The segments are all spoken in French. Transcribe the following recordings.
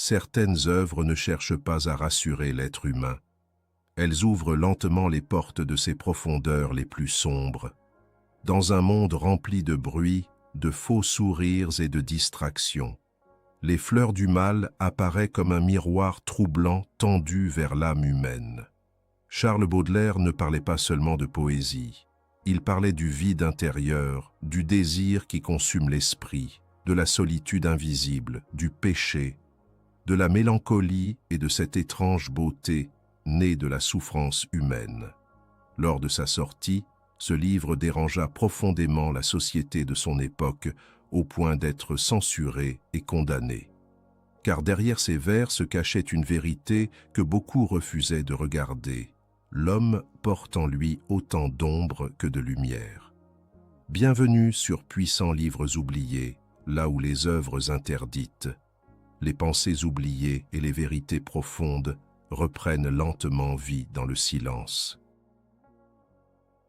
certaines œuvres ne cherchent pas à rassurer l'être humain. Elles ouvrent lentement les portes de ses profondeurs les plus sombres. Dans un monde rempli de bruit, de faux sourires et de distractions, Les fleurs du mal apparaissent comme un miroir troublant tendu vers l'âme humaine. Charles Baudelaire ne parlait pas seulement de poésie. Il parlait du vide intérieur, du désir qui consume l'esprit, de la solitude invisible, du péché, de la mélancolie et de cette étrange beauté née de la souffrance humaine. Lors de sa sortie, ce livre dérangea profondément la société de son époque au point d'être censuré et condamné. Car derrière ces vers se cachait une vérité que beaucoup refusaient de regarder. L'homme porte en lui autant d'ombre que de lumière. Bienvenue sur Puissants livres oubliés, là où les œuvres interdites, les pensées oubliées et les vérités profondes reprennent lentement vie dans le silence.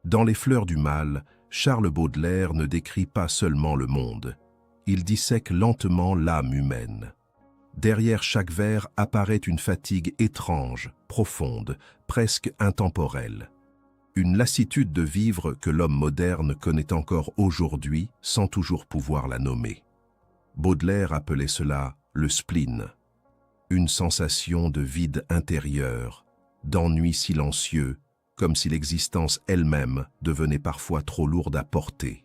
Dans Les fleurs du mal, Charles Baudelaire ne décrit pas seulement le monde, il dissèque lentement l'âme humaine. Derrière chaque vers apparaît une fatigue étrange, profonde, presque intemporelle. Une lassitude de vivre que l'homme moderne connaît encore aujourd'hui sans toujours pouvoir la nommer. Baudelaire appelait cela le spleen, une sensation de vide intérieur, d'ennui silencieux, comme si l'existence elle-même devenait parfois trop lourde à porter.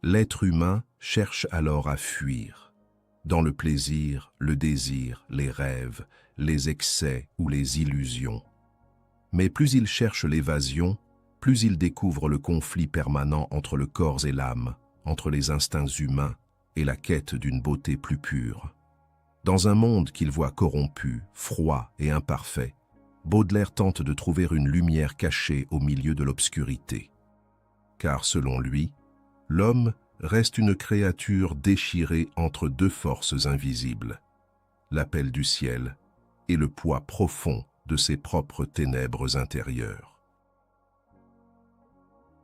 L'être humain cherche alors à fuir, dans le plaisir, le désir, les rêves, les excès ou les illusions. Mais plus il cherche l'évasion, plus il découvre le conflit permanent entre le corps et l'âme, entre les instincts humains et la quête d'une beauté plus pure. Dans un monde qu'il voit corrompu, froid et imparfait, Baudelaire tente de trouver une lumière cachée au milieu de l'obscurité. Car selon lui, l'homme reste une créature déchirée entre deux forces invisibles, l'appel du ciel et le poids profond de ses propres ténèbres intérieures.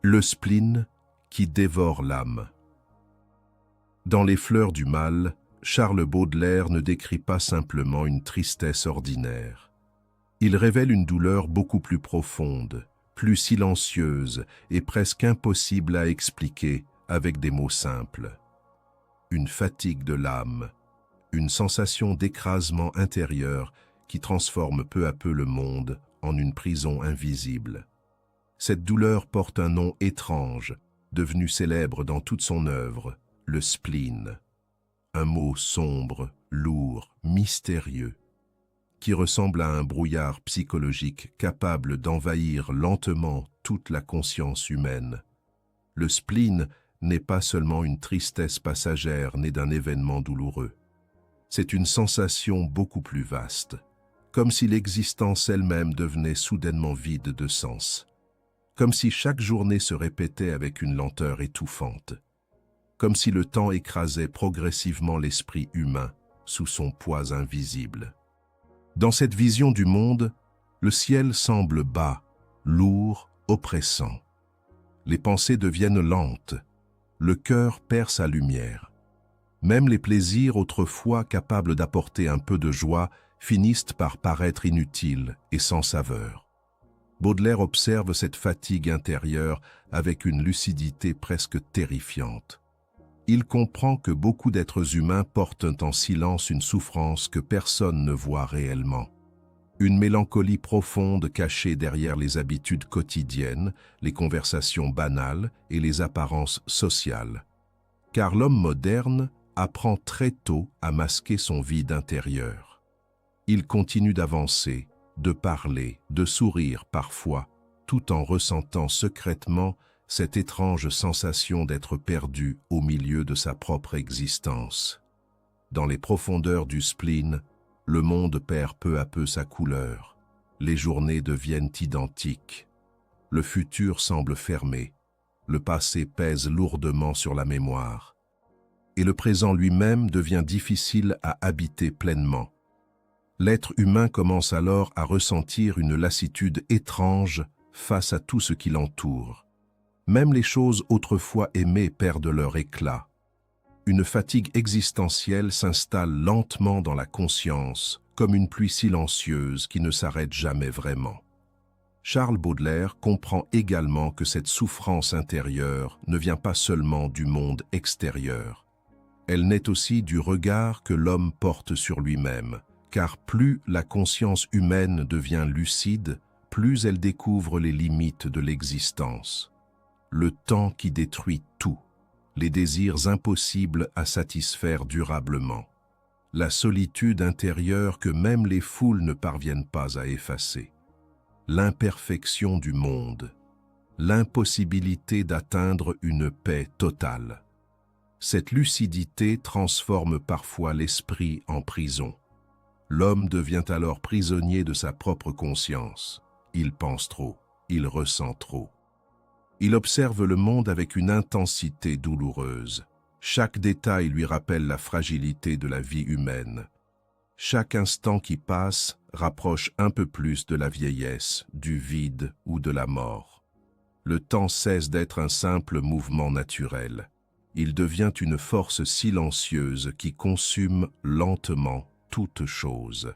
Le spleen qui dévore l'âme. Dans Les fleurs du mal, Charles Baudelaire ne décrit pas simplement une tristesse ordinaire. Il révèle une douleur beaucoup plus profonde, plus silencieuse et presque impossible à expliquer avec des mots simples. Une fatigue de l'âme, une sensation d'écrasement intérieur qui transforme peu à peu le monde en une prison invisible. Cette douleur porte un nom étrange, devenu célèbre dans toute son œuvre, le spleen. Un mot sombre, lourd, mystérieux, qui ressemble à un brouillard psychologique capable d'envahir lentement toute la conscience humaine. Le spleen n'est pas seulement une tristesse passagère née d'un événement douloureux. C'est une sensation beaucoup plus vaste, comme si l'existence elle-même devenait soudainement vide de sens, comme si chaque journée se répétait avec une lenteur étouffante, comme si le temps écrasait progressivement l'esprit humain sous son poids invisible. Dans cette vision du monde, le ciel semble bas, lourd, oppressant. Les pensées deviennent lentes, le cœur perd sa lumière. Même les plaisirs autrefois capables d'apporter un peu de joie finissent par paraître inutiles et sans saveur. Baudelaire observe cette fatigue intérieure avec une lucidité presque terrifiante. Il comprend que beaucoup d'êtres humains portent en silence une souffrance que personne ne voit réellement. Une mélancolie profonde cachée derrière les habitudes quotidiennes, les conversations banales et les apparences sociales. Car l'homme moderne apprend très tôt à masquer son vide intérieur. Il continue d'avancer, de parler, de sourire parfois, tout en ressentant secrètement cette étrange sensation d'être perdu au milieu de sa propre existence. Dans les profondeurs du spleen, le monde perd peu à peu sa couleur. Les journées deviennent identiques. Le futur semble fermé. Le passé pèse lourdement sur la mémoire. Et le présent lui-même devient difficile à habiter pleinement. L'être humain commence alors à ressentir une lassitude étrange face à tout ce qui l'entoure. Même les choses autrefois aimées perdent leur éclat. une fatigue existentielle s'installe lentement dans la conscience, comme une pluie silencieuse qui ne s'arrête jamais vraiment. Charles Baudelaire comprend également que cette souffrance intérieure ne vient pas seulement du monde extérieur. Elle naît aussi du regard que l'homme porte sur lui-même, car plus la conscience humaine devient lucide, plus elle découvre les limites de l'existence. Le temps qui détruit tout, les désirs impossibles à satisfaire durablement, la solitude intérieure que même les foules ne parviennent pas à effacer, l'imperfection du monde, l'impossibilité d'atteindre une paix totale. Cette lucidité transforme parfois l'esprit en prison. L'homme devient alors prisonnier de sa propre conscience. Il pense trop, il ressent trop. Il observe le monde avec une intensité douloureuse. Chaque détail lui rappelle la fragilité de la vie humaine. Chaque instant qui passe rapproche un peu plus de la vieillesse, du vide ou de la mort. Le temps cesse d'être un simple mouvement naturel. Il devient une force silencieuse qui consume lentement toute chose.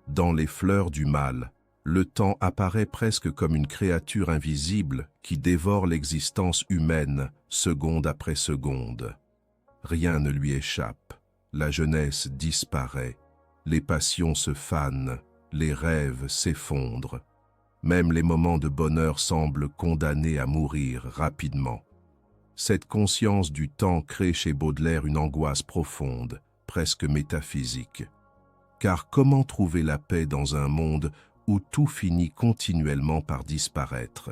Dans les fleurs du mal, le temps apparaît presque comme une créature invisible qui dévore l'existence humaine seconde après seconde. Rien ne lui échappe, la jeunesse disparaît, les passions se fanent, les rêves s'effondrent. Même les moments de bonheur semblent condamnés à mourir rapidement. Cette conscience du temps crée chez Baudelaire une angoisse profonde, presque métaphysique. Car comment trouver la paix dans un monde où tout finit continuellement par disparaître?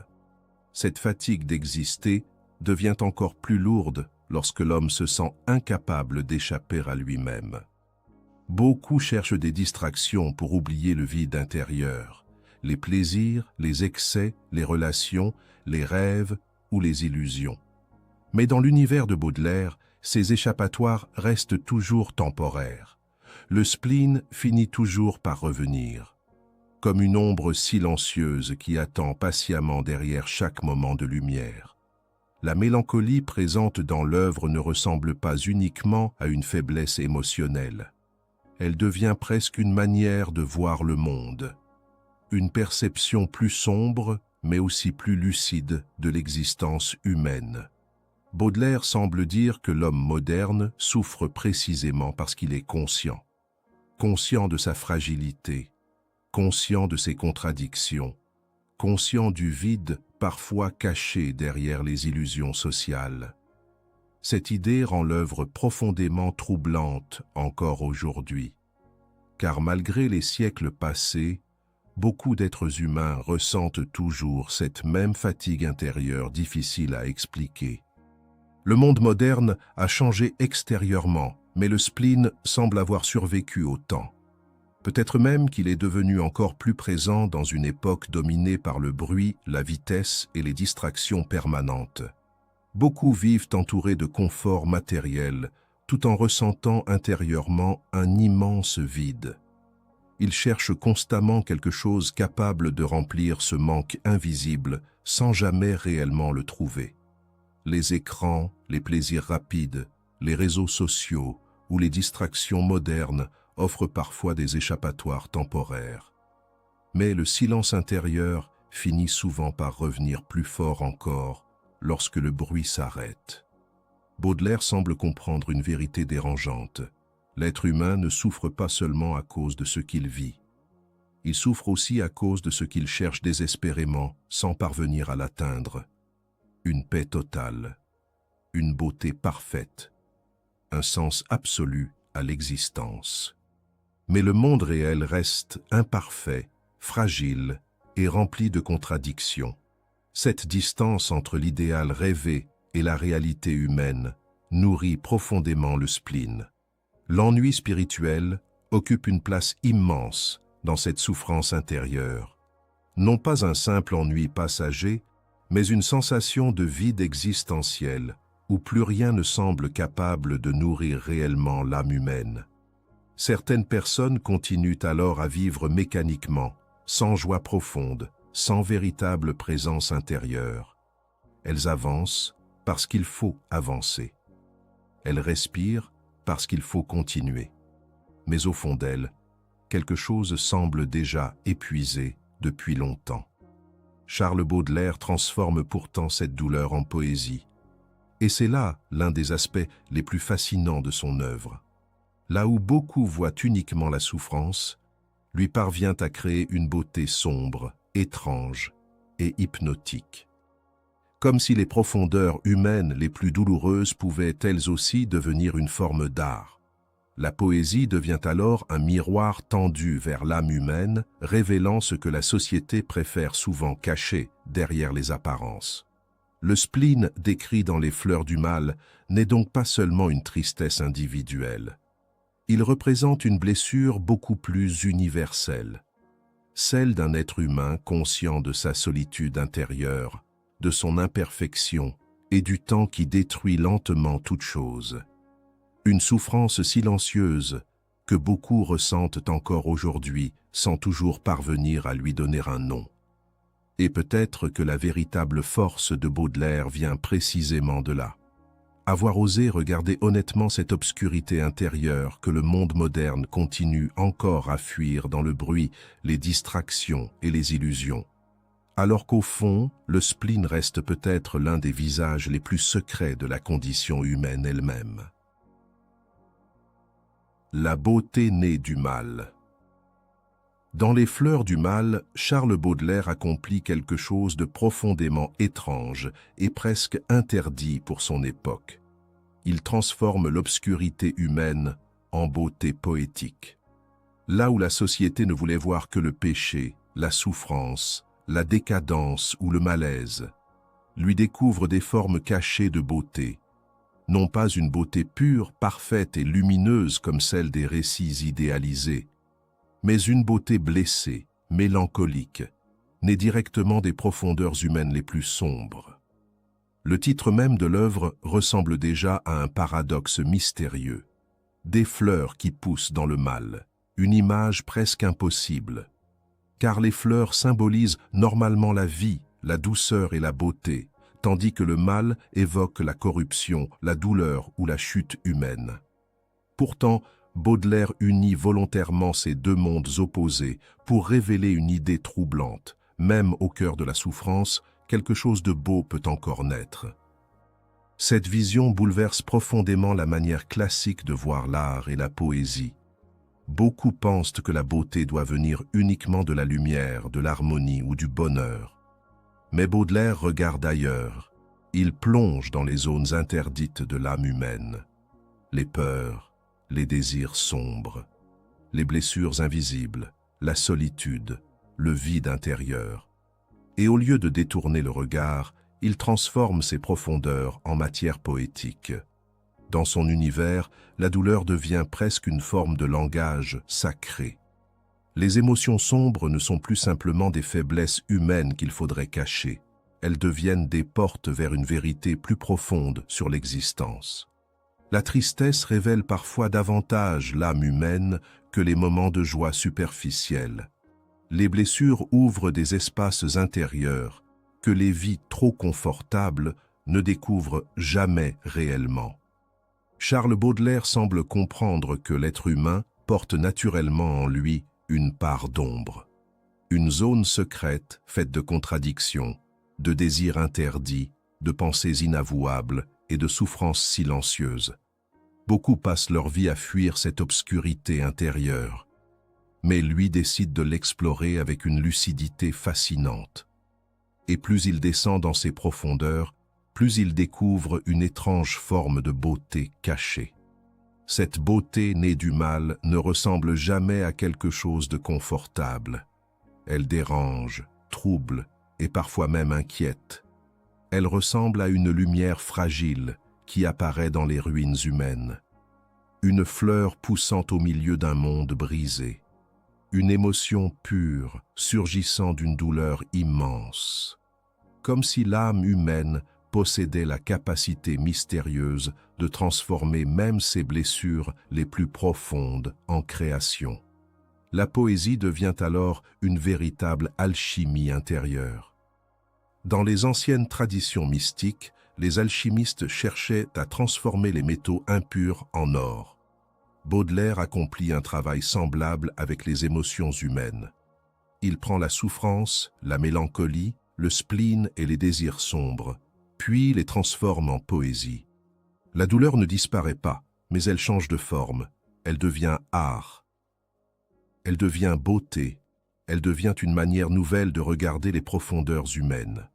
Cette fatigue d'exister devient encore plus lourde lorsque l'homme se sent incapable d'échapper à lui-même. Beaucoup cherchent des distractions pour oublier le vide intérieur, les plaisirs, les excès, les relations, les rêves ou les illusions. Mais dans l'univers de Baudelaire, ces échappatoires restent toujours temporaires. Le spleen finit toujours par revenir, comme une ombre silencieuse qui attend patiemment derrière chaque moment de lumière. La mélancolie présente dans l'œuvre ne ressemble pas uniquement à une faiblesse émotionnelle. Elle devient presque une manière de voir le monde, une perception plus sombre, mais aussi plus lucide de l'existence humaine. Baudelaire semble dire que l'homme moderne souffre précisément parce qu'il est conscient. Conscient de sa fragilité, conscient de ses contradictions, conscient du vide parfois caché derrière les illusions sociales. Cette idée rend l'œuvre profondément troublante encore aujourd'hui, car malgré les siècles passés, beaucoup d'êtres humains ressentent toujours cette même fatigue intérieure difficile à expliquer. Le monde moderne a changé extérieurement, mais le spleen semble avoir survécu au temps. Peut-être même qu'il est devenu encore plus présent dans une époque dominée par le bruit, la vitesse et les distractions permanentes. Beaucoup vivent entourés de confort matériel, tout en ressentant intérieurement un immense vide. Ils cherchent constamment quelque chose capable de remplir ce manque invisible sans jamais réellement le trouver. Les écrans, les plaisirs rapides, les réseaux sociaux ou les distractions modernes offrent parfois des échappatoires temporaires. Mais le silence intérieur finit souvent par revenir plus fort encore lorsque le bruit s'arrête. Baudelaire semble comprendre une vérité dérangeante. L'être humain ne souffre pas seulement à cause de ce qu'il vit. Il souffre aussi à cause de ce qu'il cherche désespérément sans parvenir à l'atteindre. Une paix totale, une beauté parfaite, un sens absolu à l'existence. Mais le monde réel reste imparfait, fragile et rempli de contradictions. Cette distance entre l'idéal rêvé et la réalité humaine nourrit profondément le spleen. L'ennui spirituel occupe une place immense dans cette souffrance intérieure. Non pas un simple ennui passager, mais une sensation de vide existentiel où plus rien ne semble capable de nourrir réellement l'âme humaine. Certaines personnes continuent alors à vivre mécaniquement, sans joie profonde, sans véritable présence intérieure. Elles avancent parce qu'il faut avancer. Elle respire parce qu'il faut continuer. Mais au fond d'elle, quelque chose semble déjà épuisé depuis longtemps. Charles Baudelaire transforme pourtant cette douleur en poésie. Et c'est là l'un des aspects les plus fascinants de son œuvre. Là où beaucoup voient uniquement la souffrance, lui parvient à créer une beauté sombre, étrange et hypnotique. Comme si les profondeurs humaines les plus douloureuses pouvaient elles aussi devenir une forme d'art. La poésie devient alors un miroir tendu vers l'âme humaine, révélant ce que la société préfère souvent cacher derrière les apparences. Le spleen décrit dans Les Fleurs du Mal n'est donc pas seulement une tristesse individuelle. Il représente une blessure beaucoup plus universelle, celle d'un être humain conscient de sa solitude intérieure, de son imperfection et du temps qui détruit lentement toute chose. Une souffrance silencieuse que beaucoup ressentent encore aujourd'hui sans toujours parvenir à lui donner un nom. Et peut-être que la véritable force de Baudelaire vient précisément de là. Avoir osé regarder honnêtement cette obscurité intérieure que le monde moderne continue encore à fuir dans le bruit, les distractions et les illusions. Alors qu'au fond, le spleen reste peut-être l'un des visages les plus secrets de la condition humaine elle-même. La beauté née du mal. Dans Les Fleurs du Mal, Charles Baudelaire accomplit quelque chose de profondément étrange et presque interdit pour son époque. Il transforme l'obscurité humaine en beauté poétique. Là où la société ne voulait voir que le péché, la souffrance, la décadence ou le malaise, lui découvre des formes cachées de beauté. Non pas une beauté pure, parfaite et lumineuse comme celle des récits idéalisés, mais une beauté blessée, mélancolique, née directement des profondeurs humaines les plus sombres. Le titre même de l'œuvre ressemble déjà à un paradoxe mystérieux. Des fleurs qui poussent dans le mal, une image presque impossible. Car les fleurs symbolisent normalement la vie, la douceur et la beauté, tandis que le mal évoque la corruption, la douleur ou la chute humaine. Pourtant, Baudelaire unit volontairement ces deux mondes opposés pour révéler une idée troublante. Même au cœur de la souffrance, quelque chose de beau peut encore naître. Cette vision bouleverse profondément la manière classique de voir l'art et la poésie. Beaucoup pensent que la beauté doit venir uniquement de la lumière, de l'harmonie ou du bonheur. Mais Baudelaire regarde ailleurs. Il plonge dans les zones interdites de l'âme humaine. Les peurs, les désirs sombres, les blessures invisibles, la solitude, le vide intérieur. Et au lieu de détourner le regard, il transforme ces profondeurs en matière poétique. Dans son univers, la douleur devient presque une forme de langage sacré. Les émotions sombres ne sont plus simplement des faiblesses humaines qu'il faudrait cacher. Elles deviennent des portes vers une vérité plus profonde sur l'existence. La tristesse révèle parfois davantage l'âme humaine que les moments de joie superficiels. Les blessures ouvrent des espaces intérieurs que les vies trop confortables ne découvrent jamais réellement. Charles Baudelaire semble comprendre que l'être humain porte naturellement en lui une part d'ombre. Une zone secrète faite de contradictions, de désirs interdits, de pensées inavouables et de souffrances silencieuses. Beaucoup passent leur vie à fuir cette obscurité intérieure, mais lui décide de l'explorer avec une lucidité fascinante. Et plus il descend dans ses profondeurs, plus il découvre une étrange forme de beauté cachée. Cette beauté née du mal ne ressemble jamais à quelque chose de confortable. Elle dérange, trouble et parfois même inquiète. Elle ressemble à une lumière fragile qui apparaît dans les ruines humaines. Une fleur poussant au milieu d'un monde brisé. Une émotion pure surgissant d'une douleur immense. Comme si l'âme humaine possédait la capacité mystérieuse de transformer même ses blessures les plus profondes en création. La poésie devient alors une véritable alchimie intérieure. Dans les anciennes traditions mystiques, les alchimistes cherchaient à transformer les métaux impurs en or. Baudelaire accomplit un travail semblable avec les émotions humaines. Il prend la souffrance, la mélancolie, le spleen et les désirs sombres, puis les transforme en poésie. La douleur ne disparaît pas, mais elle change de forme. Elle devient art. Elle devient beauté. Elle devient une manière nouvelle de regarder les profondeurs humaines.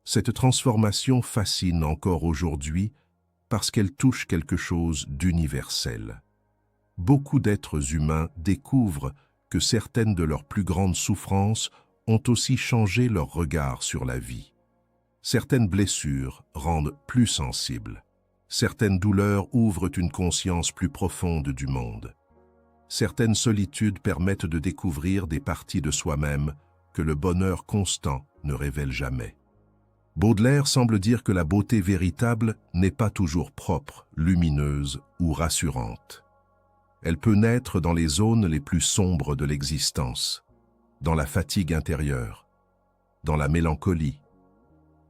Cette transformation fascine encore aujourd'hui parce qu'elle touche quelque chose d'universel. Beaucoup d'êtres humains découvrent que certaines de leurs plus grandes souffrances ont aussi changé leur regard sur la vie. Certaines blessures rendent plus sensibles. Certaines douleurs ouvrent une conscience plus profonde du monde. Certaines solitudes permettent de découvrir des parties de soi-même que le bonheur constant ne révèle jamais. Baudelaire semble dire que la beauté véritable n'est pas toujours propre, lumineuse ou rassurante. Elle peut naître dans les zones les plus sombres de l'existence, dans la fatigue intérieure, dans la mélancolie,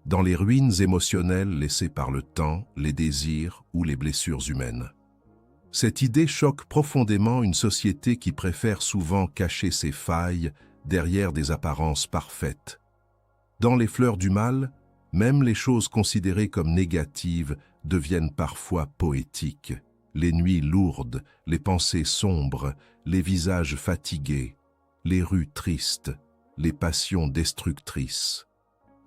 dans les ruines émotionnelles laissées par le temps, les désirs ou les blessures humaines. Cette idée choque profondément une société qui préfère souvent cacher ses failles derrière des apparences parfaites. Dans les fleurs du mal, même les choses considérées comme négatives deviennent parfois poétiques. Les nuits lourdes, les pensées sombres, les visages fatigués, les rues tristes, les passions destructrices.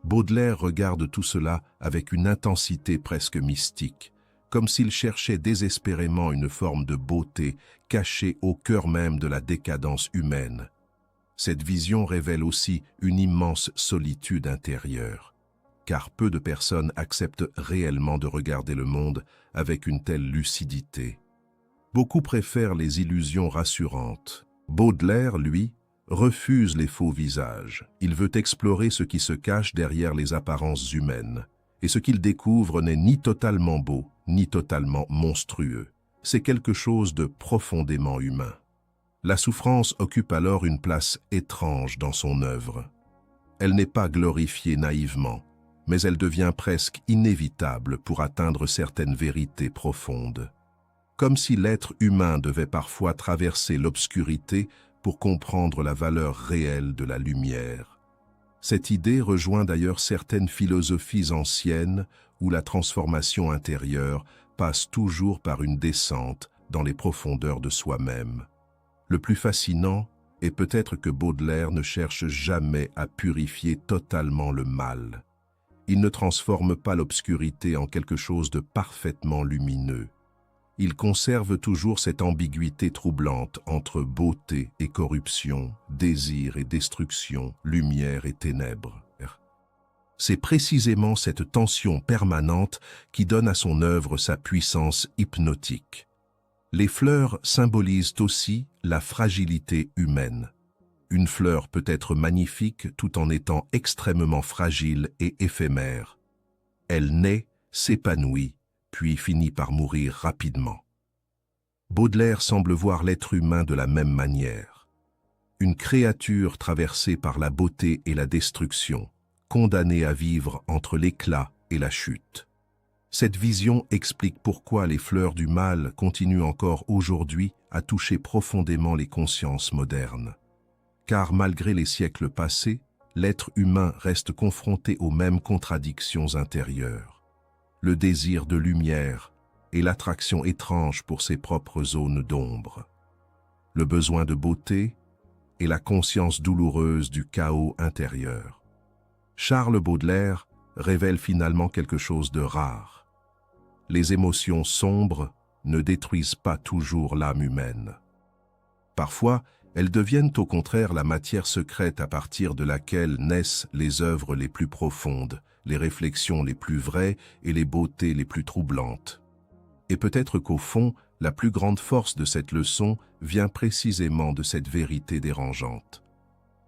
Baudelaire regarde tout cela avec une intensité presque mystique, comme s'il cherchait désespérément une forme de beauté cachée au cœur même de la décadence humaine. Cette vision révèle aussi une immense solitude intérieure, car peu de personnes acceptent réellement de regarder le monde avec une telle lucidité. Beaucoup préfèrent les illusions rassurantes. Baudelaire, lui, refuse les faux visages. Il veut explorer ce qui se cache derrière les apparences humaines. Et ce qu'il découvre n'est ni totalement beau, ni totalement monstrueux. C'est quelque chose de profondément humain. La souffrance occupe alors une place étrange dans son œuvre. Elle n'est pas glorifiée naïvement, mais elle devient presque inévitable pour atteindre certaines vérités profondes. Comme si l'être humain devait parfois traverser l'obscurité pour comprendre la valeur réelle de la lumière. Cette idée rejoint d'ailleurs certaines philosophies anciennes où la transformation intérieure passe toujours par une descente dans les profondeurs de soi-même. Le plus fascinant est peut-être que Baudelaire ne cherche jamais à purifier totalement le mal. Il ne transforme pas l'obscurité en quelque chose de parfaitement lumineux. Il conserve toujours cette ambiguïté troublante entre beauté et corruption, désir et destruction, lumière et ténèbres. C'est précisément cette tension permanente qui donne à son œuvre sa puissance hypnotique. Les fleurs symbolisent aussi la fragilité humaine. Une fleur peut être magnifique tout en étant extrêmement fragile et éphémère. Elle naît, s'épanouit, puis finit par mourir rapidement. Baudelaire semble voir l'être humain de la même manière. Une créature traversée par la beauté et la destruction, condamnée à vivre entre l'éclat et la chute. Cette vision explique pourquoi les fleurs du mal continuent encore aujourd'hui à toucher profondément les consciences modernes. Car malgré les siècles passés, l'être humain reste confronté aux mêmes contradictions intérieures. Le désir de lumière et l'attraction étrange pour ses propres zones d'ombre. Le besoin de beauté et la conscience douloureuse du chaos intérieur. Charles Baudelaire révèle finalement quelque chose de rare. Les émotions sombres ne détruisent pas toujours l'âme humaine. Parfois, elles deviennent au contraire la matière secrète à partir de laquelle naissent les œuvres les plus profondes, les réflexions les plus vraies et les beautés les plus troublantes. Et peut-être qu'au fond, la plus grande force de cette leçon vient précisément de cette vérité dérangeante.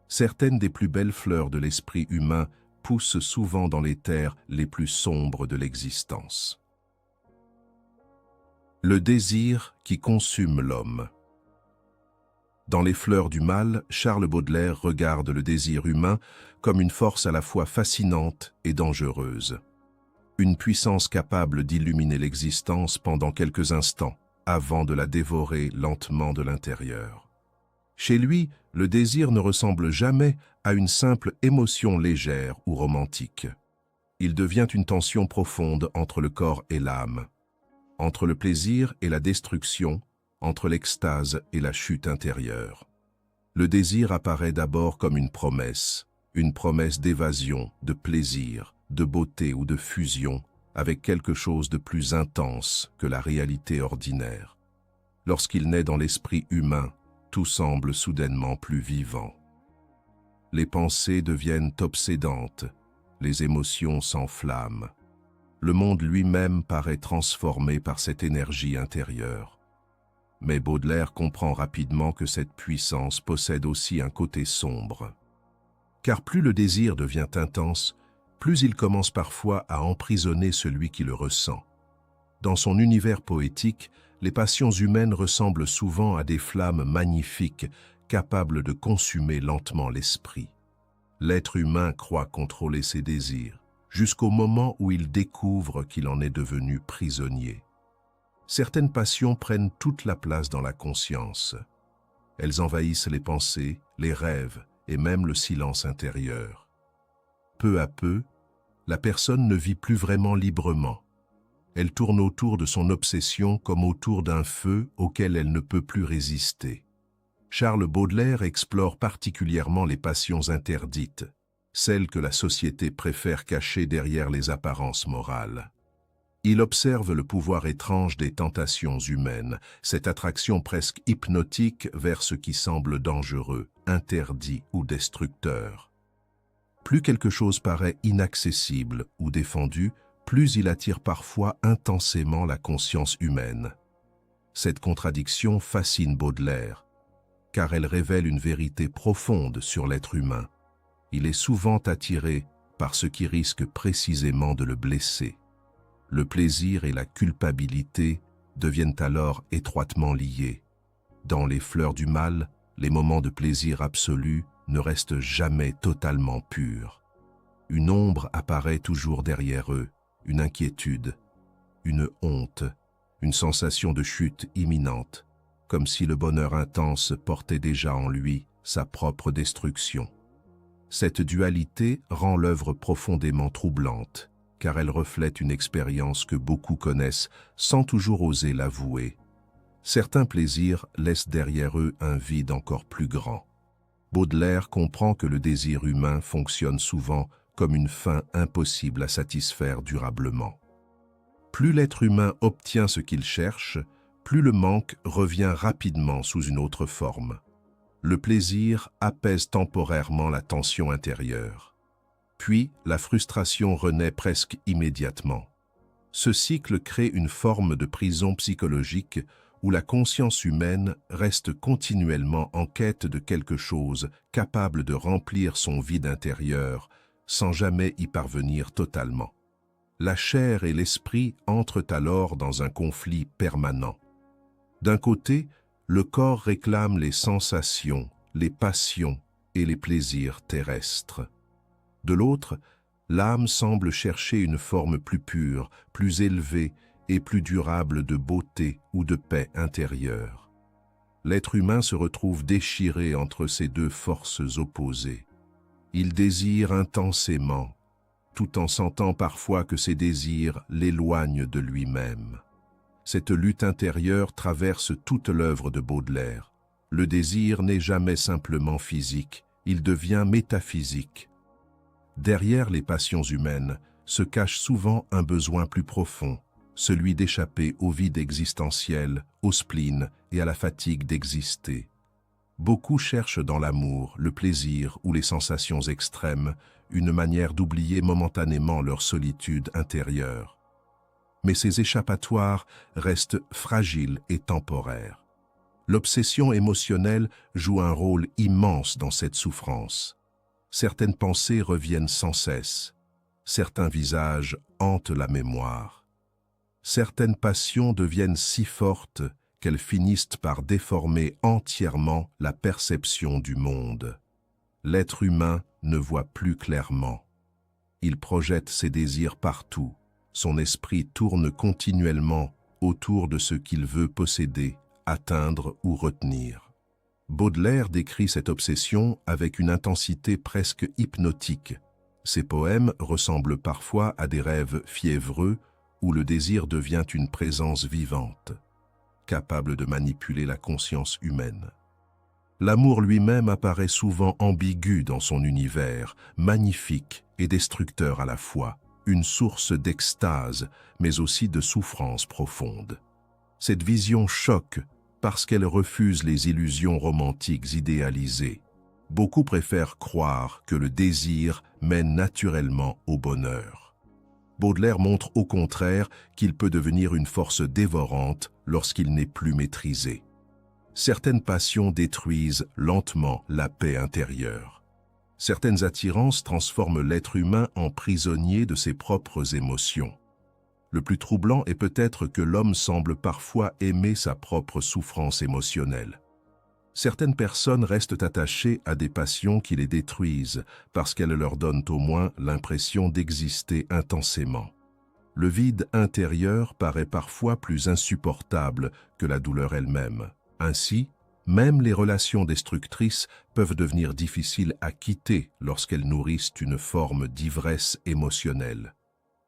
Certaines des plus belles fleurs de l'esprit humain poussent souvent dans les terres les plus sombres de l'existence. Le désir qui consume l'homme. Dans Les fleurs du mal, Charles Baudelaire regarde le désir humain comme une force à la fois fascinante et dangereuse. une puissance capable d'illuminer l'existence pendant quelques instants, avant de la dévorer lentement de l'intérieur. Chez lui, le désir ne ressemble jamais à une simple émotion légère ou romantique. Il devient une tension profonde entre le corps et l'âme, entre le plaisir et la destruction, entre l'extase et la chute intérieure. Le désir apparaît d'abord comme une promesse d'évasion, de plaisir, de beauté ou de fusion, avec quelque chose de plus intense que la réalité ordinaire. Lorsqu'il naît dans l'esprit humain, tout semble soudainement plus vivant. Les pensées deviennent obsédantes, les émotions s'enflamment. Le monde lui-même paraît transformé par cette énergie intérieure. Mais Baudelaire comprend rapidement que cette puissance possède aussi un côté sombre. Car plus le désir devient intense, plus il commence parfois à emprisonner celui qui le ressent. Dans son univers poétique, les passions humaines ressemblent souvent à des flammes magnifiques, capables de consumer lentement l'esprit. L'être humain croit contrôler ses désirs, jusqu'au moment où il découvre qu'il en est devenu prisonnier. Certaines passions prennent toute la place dans la conscience. Elles envahissent les pensées, les rêves et même le silence intérieur. Peu à peu, la personne ne vit plus vraiment librement. Elle tourne autour de son obsession comme autour d'un feu auquel elle ne peut plus résister. Charles Baudelaire explore particulièrement les passions interdites, celles que la société préfère cacher derrière les apparences morales. Il observe le pouvoir étrange des tentations humaines, cette attraction presque hypnotique vers ce qui semble dangereux, interdit ou destructeur. Plus quelque chose paraît inaccessible ou défendu, plus il attire parfois intensément la conscience humaine. Cette contradiction fascine Baudelaire, car elle révèle une vérité profonde sur l'être humain. Il est souvent attiré par ce qui risque précisément de le blesser. Le plaisir et la culpabilité deviennent alors étroitement liés. Dans Les Fleurs du Mal, les moments de plaisir absolu ne restent jamais totalement purs. Une ombre apparaît toujours derrière eux, une inquiétude, une honte, une sensation de chute imminente, comme si le bonheur intense portait déjà en lui sa propre destruction. Cette dualité rend l'œuvre profondément troublante, car elle reflète une expérience que beaucoup connaissent sans toujours oser l'avouer. Certains plaisirs laissent derrière eux un vide encore plus grand. Baudelaire comprend que le désir humain fonctionne souvent comme une fin impossible à satisfaire durablement. Plus l'être humain obtient ce qu'il cherche, plus le manque revient rapidement sous une autre forme. Le plaisir apaise temporairement la tension intérieure. Puis, la frustration renaît presque immédiatement. Ce cycle crée une forme de prison psychologique où la conscience humaine reste continuellement en quête de quelque chose capable de remplir son vide intérieur sans jamais y parvenir totalement. La chair et l'esprit entrent alors dans un conflit permanent. D'un côté, le corps réclame les sensations, les passions et les plaisirs terrestres. De l'autre, l'âme semble chercher une forme plus pure, plus élevée et plus durable de beauté ou de paix intérieure. L'être humain se retrouve déchiré entre ces deux forces opposées. Il désire intensément, tout en sentant parfois que ses désirs l'éloignent de lui-même. Cette lutte intérieure traverse toute l'œuvre de Baudelaire. Le désir n'est jamais simplement physique, il devient métaphysique. Derrière les passions humaines se cache souvent un besoin plus profond, celui d'échapper au vide existentiel, au spleen et à la fatigue d'exister. Beaucoup cherchent dans l'amour, le plaisir ou les sensations extrêmes une manière d'oublier momentanément leur solitude intérieure. Mais ces échappatoires restent fragiles et temporaires. L'obsession émotionnelle joue un rôle immense dans cette souffrance. Certaines pensées reviennent sans cesse. Certains visages hantent la mémoire. Certaines passions deviennent si fortes qu'elles finissent par déformer entièrement la perception du monde. L'être humain ne voit plus clairement. Il projette ses désirs partout, son esprit tourne continuellement autour de ce qu'il veut posséder, atteindre ou retenir. Baudelaire décrit cette obsession avec une intensité presque hypnotique. Ses poèmes ressemblent parfois à des rêves fiévreux où le désir devient une présence vivante, capable de manipuler la conscience humaine. L'amour lui-même apparaît souvent ambigu dans son univers, magnifique et destructeur à la fois, une source d'extase, mais aussi de souffrance profonde. Cette vision choque parce qu'elle refuse les illusions romantiques idéalisées. Beaucoup préfèrent croire que le désir mène naturellement au bonheur. Baudelaire montre au contraire qu'il peut devenir une force dévorante lorsqu'il n'est plus maîtrisé. Certaines passions détruisent lentement la paix intérieure. Certaines attirances transforment l'être humain en prisonnier de ses propres émotions. Le plus troublant est peut-être que l'homme semble parfois aimer sa propre souffrance émotionnelle. Certaines personnes restent attachées à des passions qui les détruisent parce qu'elles leur donnent au moins l'impression d'exister intensément. Le vide intérieur paraît parfois plus insupportable que la douleur elle-même. Ainsi, même les relations destructrices peuvent devenir difficiles à quitter lorsqu'elles nourrissent une forme d'ivresse émotionnelle.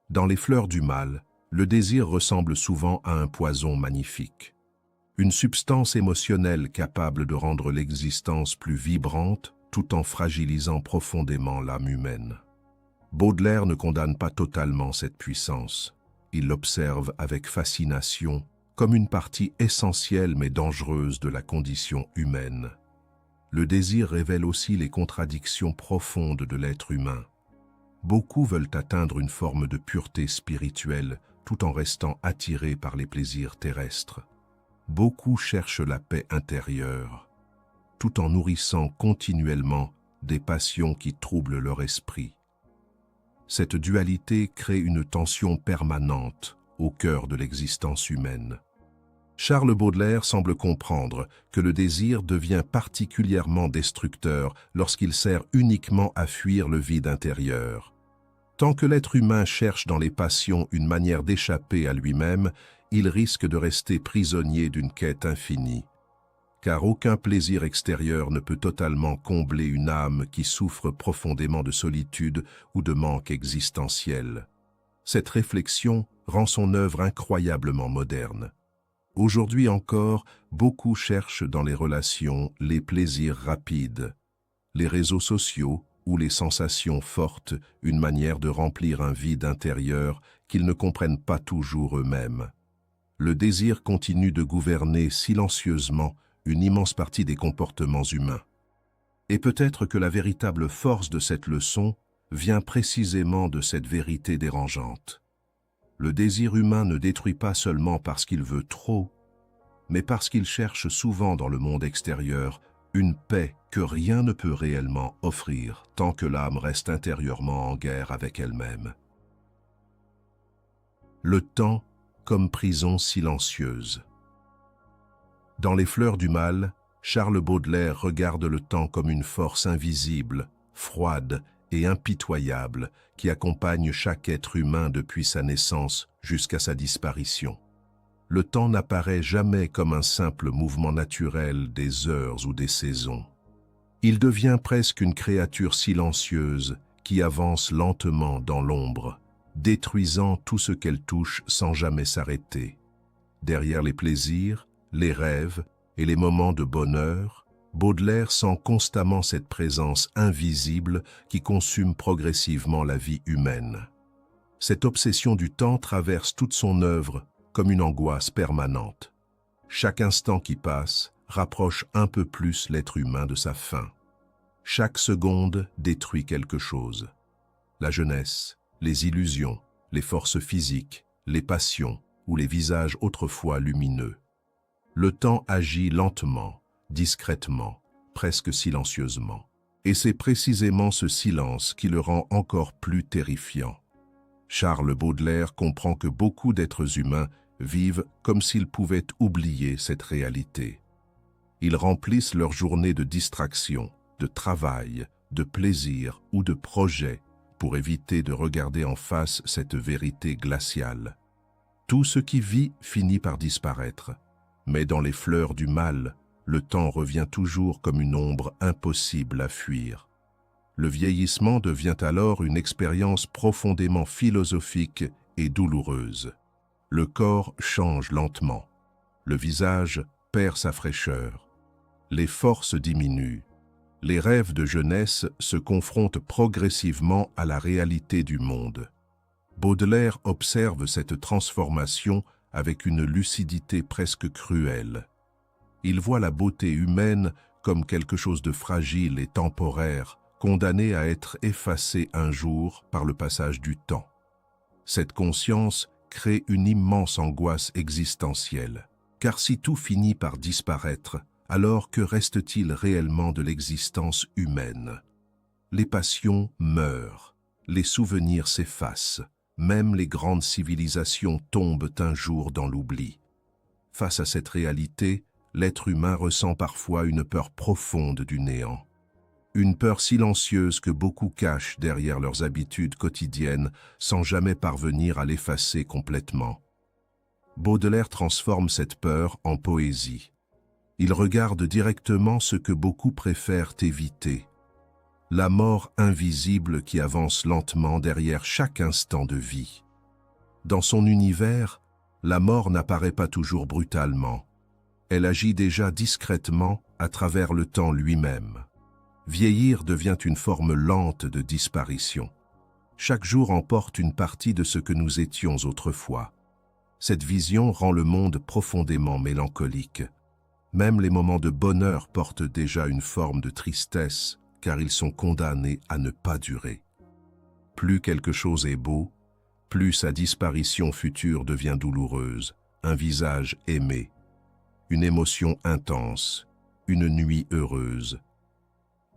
Dans Les Fleurs du Mal, le désir ressemble souvent à un poison magnifique. Une substance émotionnelle capable de rendre l'existence plus vibrante tout en fragilisant profondément l'âme humaine. Baudelaire ne condamne pas totalement cette puissance. Il l'observe avec fascination, comme une partie essentielle mais dangereuse de la condition humaine. Le désir révèle aussi les contradictions profondes de l'être humain. Beaucoup veulent atteindre une forme de pureté spirituelle tout en restant attirés par les plaisirs terrestres. Beaucoup cherchent la paix intérieure, tout en nourrissant continuellement des passions qui troublent leur esprit. Cette dualité crée une tension permanente au cœur de l'existence humaine. Charles Baudelaire semble comprendre que le désir devient particulièrement destructeur lorsqu'il sert uniquement à fuir le vide intérieur. Tant que l'être humain cherche dans les passions une manière d'échapper à lui-même, il risque de rester prisonnier d'une quête infinie. Car aucun plaisir extérieur ne peut totalement combler une âme qui souffre profondément de solitude ou de manque existentiel. Cette réflexion rend son œuvre incroyablement moderne. Aujourd'hui encore, beaucoup cherchent dans les relations les plaisirs rapides, les réseaux sociaux ou les sensations fortes, une manière de remplir un vide intérieur qu'ils ne comprennent pas toujours eux-mêmes. Le désir continue de gouverner silencieusement une immense partie des comportements humains. Et peut-être que la véritable force de cette leçon vient précisément de cette vérité dérangeante. Le désir humain ne détruit pas seulement parce qu'il veut trop, mais parce qu'il cherche souvent dans le monde extérieur une paix que rien ne peut réellement offrir tant que l'âme reste intérieurement en guerre avec elle-même. Le temps comme prison silencieuse. Dans Les Fleurs du Mal, Charles Baudelaire regarde le temps comme une force invisible, froide et impitoyable qui accompagne chaque être humain depuis sa naissance jusqu'à sa disparition. Le temps n'apparaît jamais comme un simple mouvement naturel des heures ou des saisons. Il devient presque une créature silencieuse qui avance lentement dans l'ombre, détruisant tout ce qu'elle touche sans jamais s'arrêter. Derrière les plaisirs, les rêves et les moments de bonheur, Baudelaire sent constamment cette présence invisible qui consume progressivement la vie humaine. Cette obsession du temps traverse toute son œuvre comme une angoisse permanente. Chaque instant qui passe rapproche un peu plus l'être humain de sa fin. Chaque seconde détruit quelque chose. La jeunesse, les illusions, les forces physiques, les passions ou les visages autrefois lumineux. Le temps agit lentement, discrètement, presque silencieusement. Et c'est précisément ce silence qui le rend encore plus terrifiant. Charles Baudelaire comprend que beaucoup d'êtres humains vivent comme s'ils pouvaient oublier cette réalité. Ils remplissent leur journée de distraction, de travail, de plaisir ou de projets pour éviter de regarder en face cette vérité glaciale. Tout ce qui vit finit par disparaître, mais dans les fleurs du mal, le temps revient toujours comme une ombre impossible à fuir. Le vieillissement devient alors une expérience profondément philosophique et douloureuse. Le corps change lentement, le visage perd sa fraîcheur, les forces diminuent, les rêves de jeunesse se confrontent progressivement à la réalité du monde. Baudelaire observe cette transformation avec une lucidité presque cruelle. Il voit la beauté humaine comme quelque chose de fragile et temporaire, condamné à être effacé un jour par le passage du temps. Cette conscience crée une immense angoisse existentielle, car si tout finit par disparaître, alors que reste-t-il réellement de l'existence humaine? Les passions meurent, les souvenirs s'effacent, même les grandes civilisations tombent un jour dans l'oubli. Face à cette réalité, l'être humain ressent parfois une peur profonde du néant. Une peur silencieuse que beaucoup cachent derrière leurs habitudes quotidiennes sans jamais parvenir à l'effacer complètement. Baudelaire transforme cette peur en poésie. Il regarde directement ce que beaucoup préfèrent éviter. La mort invisible qui avance lentement derrière chaque instant de vie. Dans son univers, la mort n'apparaît pas toujours brutalement. Elle agit déjà discrètement à travers le temps lui-même. Vieillir devient une forme lente de disparition. Chaque jour emporte une partie de ce que nous étions autrefois. Cette vision rend le monde profondément mélancolique. Même les moments de bonheur portent déjà une forme de tristesse, car ils sont condamnés à ne pas durer. Plus quelque chose est beau, plus sa disparition future devient douloureuse, un visage aimé, une émotion intense, une nuit heureuse.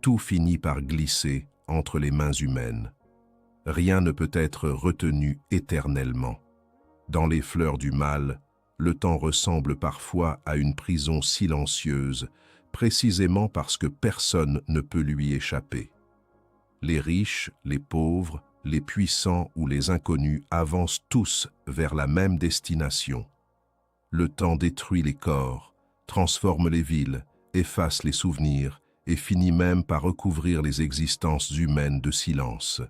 Tout finit par glisser entre les mains humaines. Rien ne peut être retenu éternellement. Dans les fleurs du mal, le temps ressemble parfois à une prison silencieuse, précisément parce que personne ne peut lui échapper. Les riches, les pauvres, les puissants ou les inconnus avancent tous vers la même destination. Le temps détruit les corps, transforme les villes, efface les souvenirs et finit même par recouvrir les existences humaines de silence.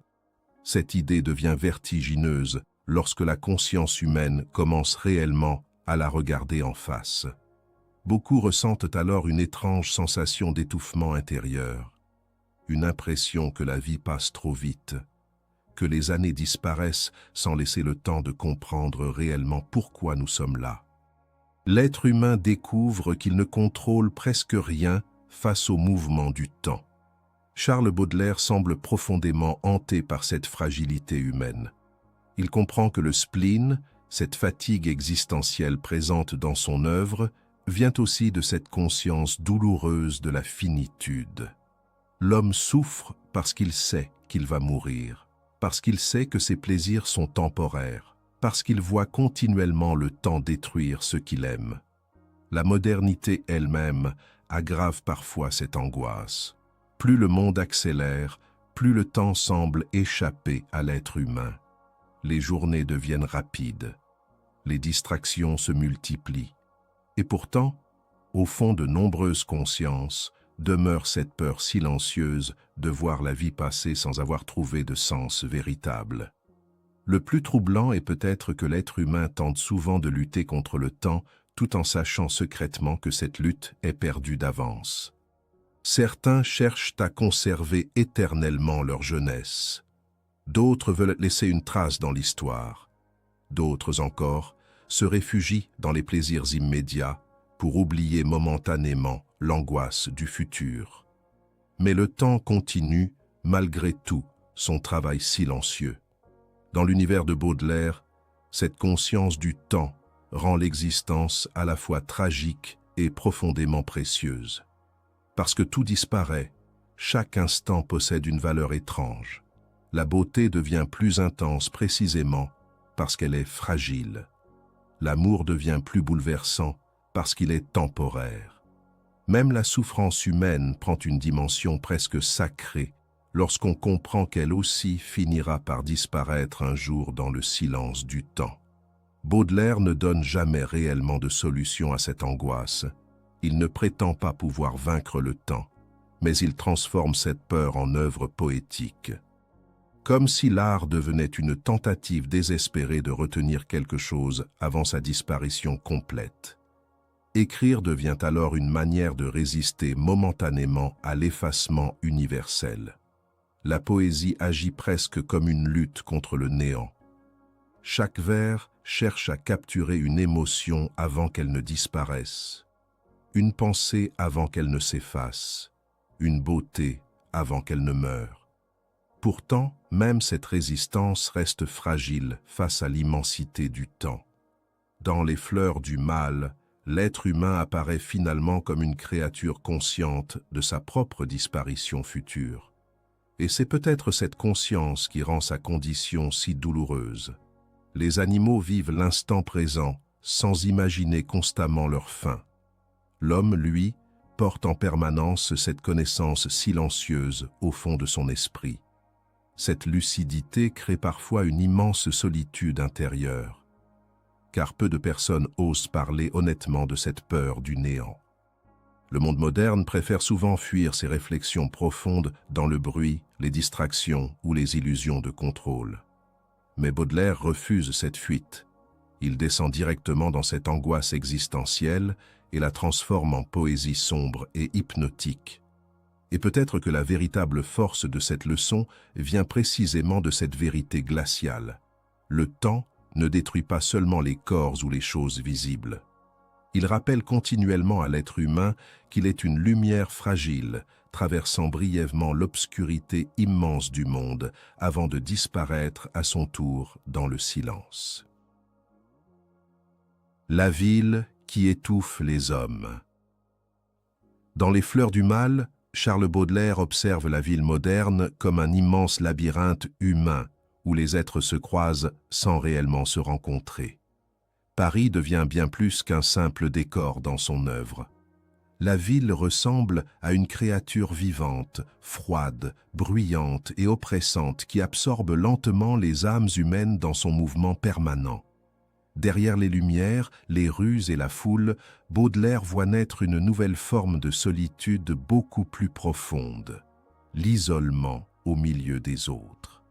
Cette idée devient vertigineuse lorsque la conscience humaine commence réellement à la regarder en face. Beaucoup ressentent alors une étrange sensation d'étouffement intérieur, une impression que la vie passe trop vite, que les années disparaissent sans laisser le temps de comprendre réellement pourquoi nous sommes là. L'être humain découvre qu'il ne contrôle presque rien face au mouvement du temps. Charles Baudelaire semble profondément hanté par cette fragilité humaine. Il comprend que le spleen, cette fatigue existentielle présente dans son œuvre, vient aussi de cette conscience douloureuse de la finitude. L'homme souffre parce qu'il sait qu'il va mourir, parce qu'il sait que ses plaisirs sont temporaires, parce qu'il voit continuellement le temps détruire ce qu'il aime. La modernité elle-même aggrave parfois cette angoisse. Plus le monde accélère, plus le temps semble échapper à l'être humain. Les journées deviennent rapides, les distractions se multiplient. Et pourtant, au fond de nombreuses consciences, demeure cette peur silencieuse de voir la vie passer sans avoir trouvé de sens véritable. Le plus troublant est peut-être que l'être humain tente souvent de lutter contre le temps tout en sachant secrètement que cette lutte est perdue d'avance. Certains cherchent à conserver éternellement leur jeunesse. D'autres veulent laisser une trace dans l'histoire. D'autres encore se réfugient dans les plaisirs immédiats pour oublier momentanément l'angoisse du futur. Mais le temps continue, malgré tout, son travail silencieux. Dans l'univers de Baudelaire, cette conscience du temps rend l'existence à la fois tragique et profondément précieuse. Parce que tout disparaît, chaque instant possède une valeur étrange. La beauté devient plus intense précisément parce qu'elle est fragile. L'amour devient plus bouleversant parce qu'il est temporaire. Même la souffrance humaine prend une dimension presque sacrée lorsqu'on comprend qu'elle aussi finira par disparaître un jour dans le silence du temps. Baudelaire ne donne jamais réellement de solution à cette angoisse. Il ne prétend pas pouvoir vaincre le temps, mais il transforme cette peur en œuvre poétique. Comme si l'art devenait une tentative désespérée de retenir quelque chose avant sa disparition complète. Écrire devient alors une manière de résister momentanément à l'effacement universel. La poésie agit presque comme une lutte contre le néant. Chaque vers cherche à capturer une émotion avant qu'elle ne disparaisse, une pensée avant qu'elle ne s'efface, une beauté avant qu'elle ne meure. Pourtant, même cette résistance reste fragile face à l'immensité du temps. Dans les fleurs du mal, l'être humain apparaît finalement comme une créature consciente de sa propre disparition future. Et c'est peut-être cette conscience qui rend sa condition si douloureuse. Les animaux vivent l'instant présent, sans imaginer constamment leur fin. L'homme, lui, porte en permanence cette connaissance silencieuse au fond de son esprit. Cette lucidité crée parfois une immense solitude intérieure, car peu de personnes osent parler honnêtement de cette peur du néant. Le monde moderne préfère souvent fuir ces réflexions profondes dans le bruit, les distractions ou les illusions de contrôle. Mais Baudelaire refuse cette fuite. Il descend directement dans cette angoisse existentielle et la transforme en poésie sombre et hypnotique. Et peut-être que la véritable force de cette leçon vient précisément de cette vérité glaciale. Le temps ne détruit pas seulement les corps ou les choses visibles. Il rappelle continuellement à l'être humain qu'il est une lumière fragile, traversant brièvement l'obscurité immense du monde avant de disparaître à son tour dans le silence. La ville qui étouffe les hommes. Dans Les Fleurs du mal, Charles Baudelaire observe la ville moderne comme un immense labyrinthe humain où les êtres se croisent sans réellement se rencontrer. Paris devient bien plus qu'un simple décor dans son œuvre. La ville ressemble à une créature vivante, froide, bruyante et oppressante qui absorbe lentement les âmes humaines dans son mouvement permanent. Derrière les lumières, les rues et la foule, Baudelaire voit naître une nouvelle forme de solitude beaucoup plus profonde, l'isolement au milieu des autres.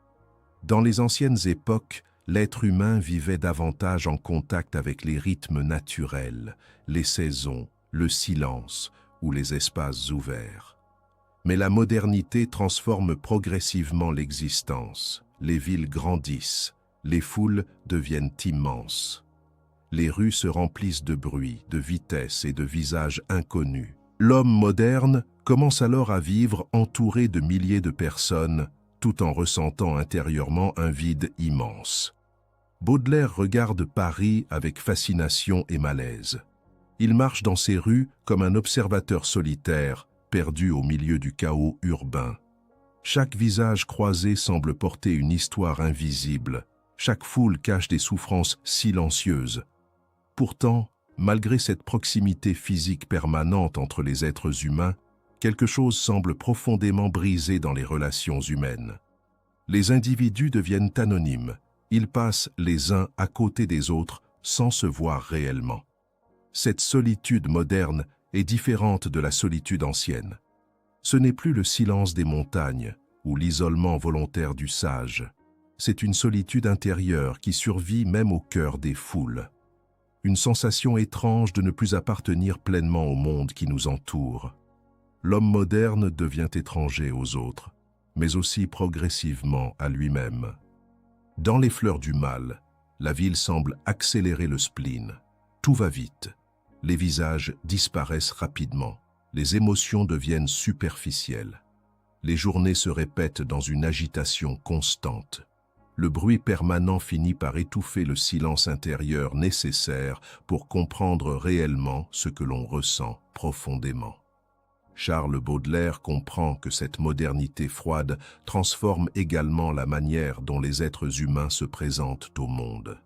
Dans les anciennes époques, l'être humain vivait davantage en contact avec les rythmes naturels, les saisons, le silence ou les espaces ouverts. Mais la modernité transforme progressivement l'existence. Les villes grandissent, les foules deviennent immenses. Les rues se remplissent de bruit, de vitesse et de visages inconnus. L'homme moderne commence alors à vivre entouré de milliers de personnes, tout en ressentant intérieurement un vide immense. Baudelaire regarde Paris avec fascination et malaise. Il marche dans ses rues comme un observateur solitaire, perdu au milieu du chaos urbain. Chaque visage croisé semble porter une histoire invisible. Chaque foule cache des souffrances silencieuses. Pourtant, malgré cette proximité physique permanente entre les êtres humains, quelque chose semble profondément brisé dans les relations humaines. Les individus deviennent anonymes. Ils passent les uns à côté des autres sans se voir réellement. Cette solitude moderne est différente de la solitude ancienne. Ce n'est plus le silence des montagnes ou l'isolement volontaire du sage. C'est une solitude intérieure qui survit même au cœur des foules. Une sensation étrange de ne plus appartenir pleinement au monde qui nous entoure. L'homme moderne devient étranger aux autres, mais aussi progressivement à lui-même. Dans Les Fleurs du mal, la ville semble accélérer le spleen. Tout va vite. Les visages disparaissent rapidement. Les émotions deviennent superficielles. Les journées se répètent dans une agitation constante. Le bruit permanent finit par étouffer le silence intérieur nécessaire pour comprendre réellement ce que l'on ressent profondément. Charles Baudelaire comprend que cette modernité froide transforme également la manière dont les êtres humains se présentent au monde.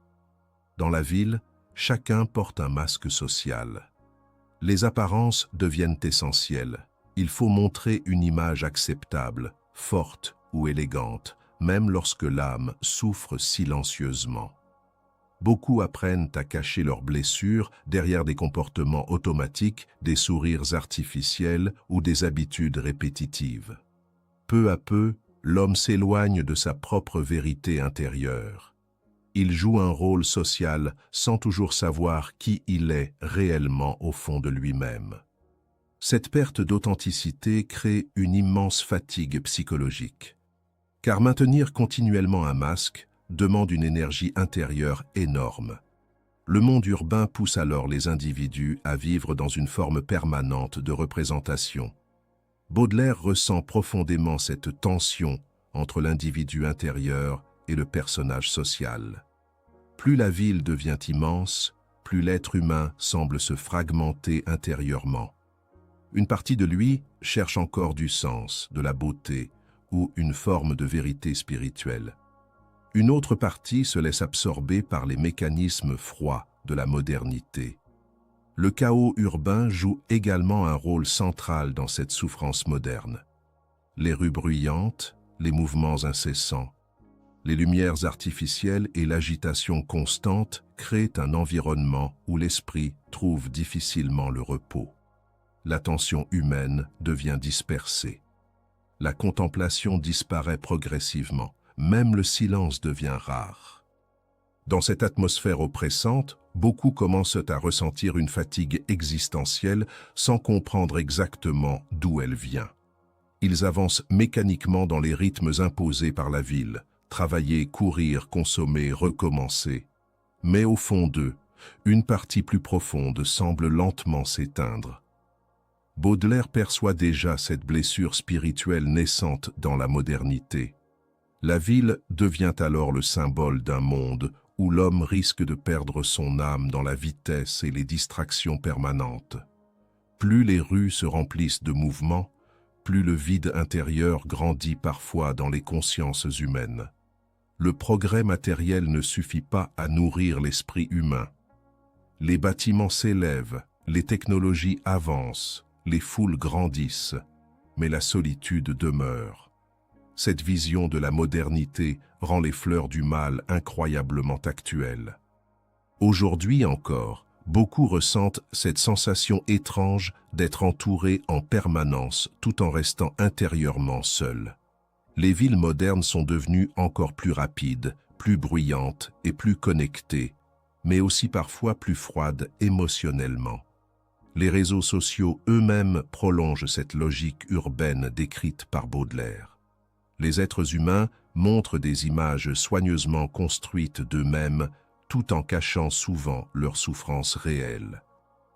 Dans la ville, chacun porte un masque social. Les apparences deviennent essentielles. Il faut montrer une image acceptable, forte ou élégante, même lorsque l'âme souffre silencieusement. Beaucoup apprennent à cacher leurs blessures derrière des comportements automatiques, des sourires artificiels ou des habitudes répétitives. Peu à peu, l'homme s'éloigne de sa propre vérité intérieure. Il joue un rôle social sans toujours savoir qui il est réellement au fond de lui-même. Cette perte d'authenticité crée une immense fatigue psychologique. Car maintenir continuellement un masque demande une énergie intérieure énorme. Le monde urbain pousse alors les individus à vivre dans une forme permanente de représentation. Baudelaire ressent profondément cette tension entre l'individu intérieur et le personnage social. Plus la ville devient immense, plus l'être humain semble se fragmenter intérieurement. Une partie de lui cherche encore du sens, de la beauté ou une forme de vérité spirituelle. Une autre partie se laisse absorber par les mécanismes froids de la modernité. Le chaos urbain joue également un rôle central dans cette souffrance moderne. Les rues bruyantes, les mouvements incessants, les lumières artificielles et l'agitation constante créent un environnement où l'esprit trouve difficilement le repos. L'attention humaine devient dispersée. La contemplation disparaît progressivement. Même le silence devient rare. Dans cette atmosphère oppressante, beaucoup commencent à ressentir une fatigue existentielle sans comprendre exactement d'où elle vient. Ils avancent mécaniquement dans les rythmes imposés par la ville, travailler, courir, consommer, recommencer. Mais au fond d'eux, une partie plus profonde semble lentement s'éteindre. Baudelaire perçoit déjà cette blessure spirituelle naissante dans la modernité. La ville devient alors le symbole d'un monde où l'homme risque de perdre son âme dans la vitesse et les distractions permanentes. Plus les rues se remplissent de mouvements, plus le vide intérieur grandit parfois dans les consciences humaines. Le progrès matériel ne suffit pas à nourrir l'esprit humain. Les bâtiments s'élèvent, les technologies avancent, les foules grandissent, mais la solitude demeure. Cette vision de la modernité rend les fleurs du mal incroyablement actuelles. Aujourd'hui encore, beaucoup ressentent cette sensation étrange d'être entourés en permanence tout en restant intérieurement seuls. Les villes modernes sont devenues encore plus rapides, plus bruyantes et plus connectées, mais aussi parfois plus froides émotionnellement. Les réseaux sociaux eux-mêmes prolongent cette logique urbaine décrite par Baudelaire. Les êtres humains montrent des images soigneusement construites d'eux-mêmes, tout en cachant souvent leurs souffrances réelles.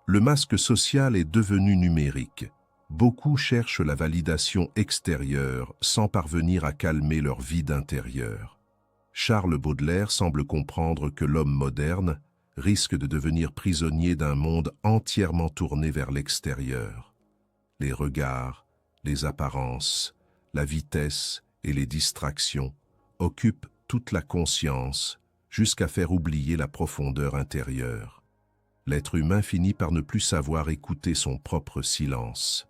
Le masque social est devenu numérique. Beaucoup cherchent la validation extérieure sans parvenir à calmer leur vide intérieur. Charles Baudelaire semble comprendre que l'homme moderne risque de devenir prisonnier d'un monde entièrement tourné vers l'extérieur. Les regards, les apparences, la vitesse et les distractions occupent toute la conscience jusqu'à faire oublier la profondeur intérieure. L'être humain finit par ne plus savoir écouter son propre silence.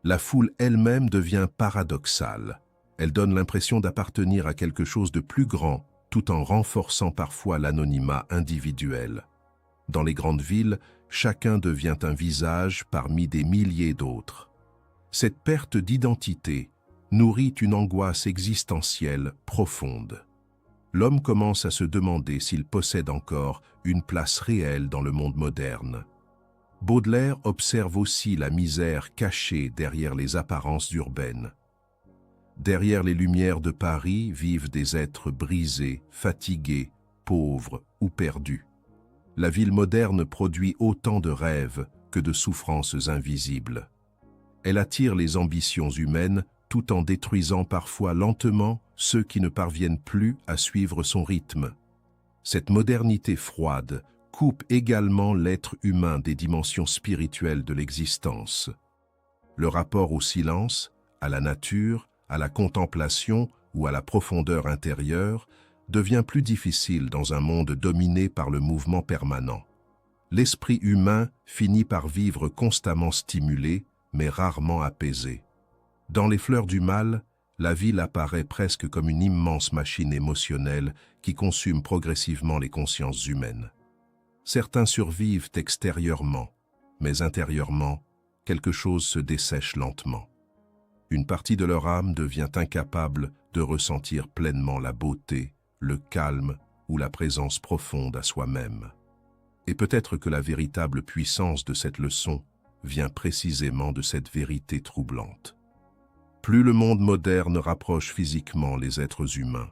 La foule elle-même devient paradoxale. Elle donne l'impression d'appartenir à quelque chose de plus grand, tout en renforçant parfois l'anonymat individuel. Dans les grandes villes, chacun devient un visage parmi des milliers d'autres. Cette perte d'identité nourrit une angoisse existentielle profonde. L'homme commence à se demander s'il possède encore une place réelle dans le monde moderne. Baudelaire observe aussi la misère cachée derrière les apparences urbaines. Derrière les lumières de Paris vivent des êtres brisés, fatigués, pauvres ou perdus. La ville moderne produit autant de rêves que de souffrances invisibles. Elle attire les ambitions humaines tout en détruisant parfois lentement ceux qui ne parviennent plus à suivre son rythme. Cette modernité froide coupe également l'être humain des dimensions spirituelles de l'existence. Le rapport au silence, à la nature, à la contemplation ou à la profondeur intérieure devient plus difficile dans un monde dominé par le mouvement permanent. L'esprit humain finit par vivre constamment stimulé, mais rarement apaisé. Dans les fleurs du mal, la ville apparaît presque comme une immense machine émotionnelle qui consume progressivement les consciences humaines. Certains survivent extérieurement, mais intérieurement, quelque chose se dessèche lentement. Une partie de leur âme devient incapable de ressentir pleinement la beauté, le calme ou la présence profonde à soi-même. Et peut-être que la véritable puissance de cette leçon vient précisément de cette vérité troublante. Plus le monde moderne rapproche physiquement les êtres humains,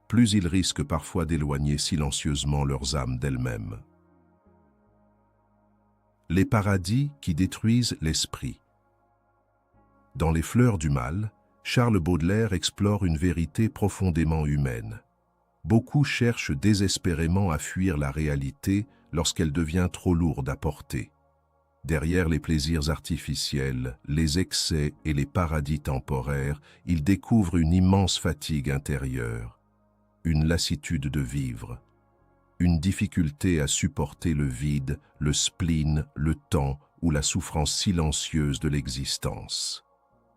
plus ils risquent parfois d'éloigner silencieusement leurs âmes d'elles-mêmes. Les paradis qui détruisent l'esprit. Dans Les Fleurs du mal, Charles Baudelaire explore une vérité profondément humaine. Beaucoup cherchent désespérément à fuir la réalité lorsqu'elle devient trop lourde à porter. Derrière les plaisirs artificiels, les excès et les paradis temporaires, ils découvrent une immense fatigue intérieure, une lassitude de vivre, une difficulté à supporter le vide, le spleen, le temps ou la souffrance silencieuse de l'existence.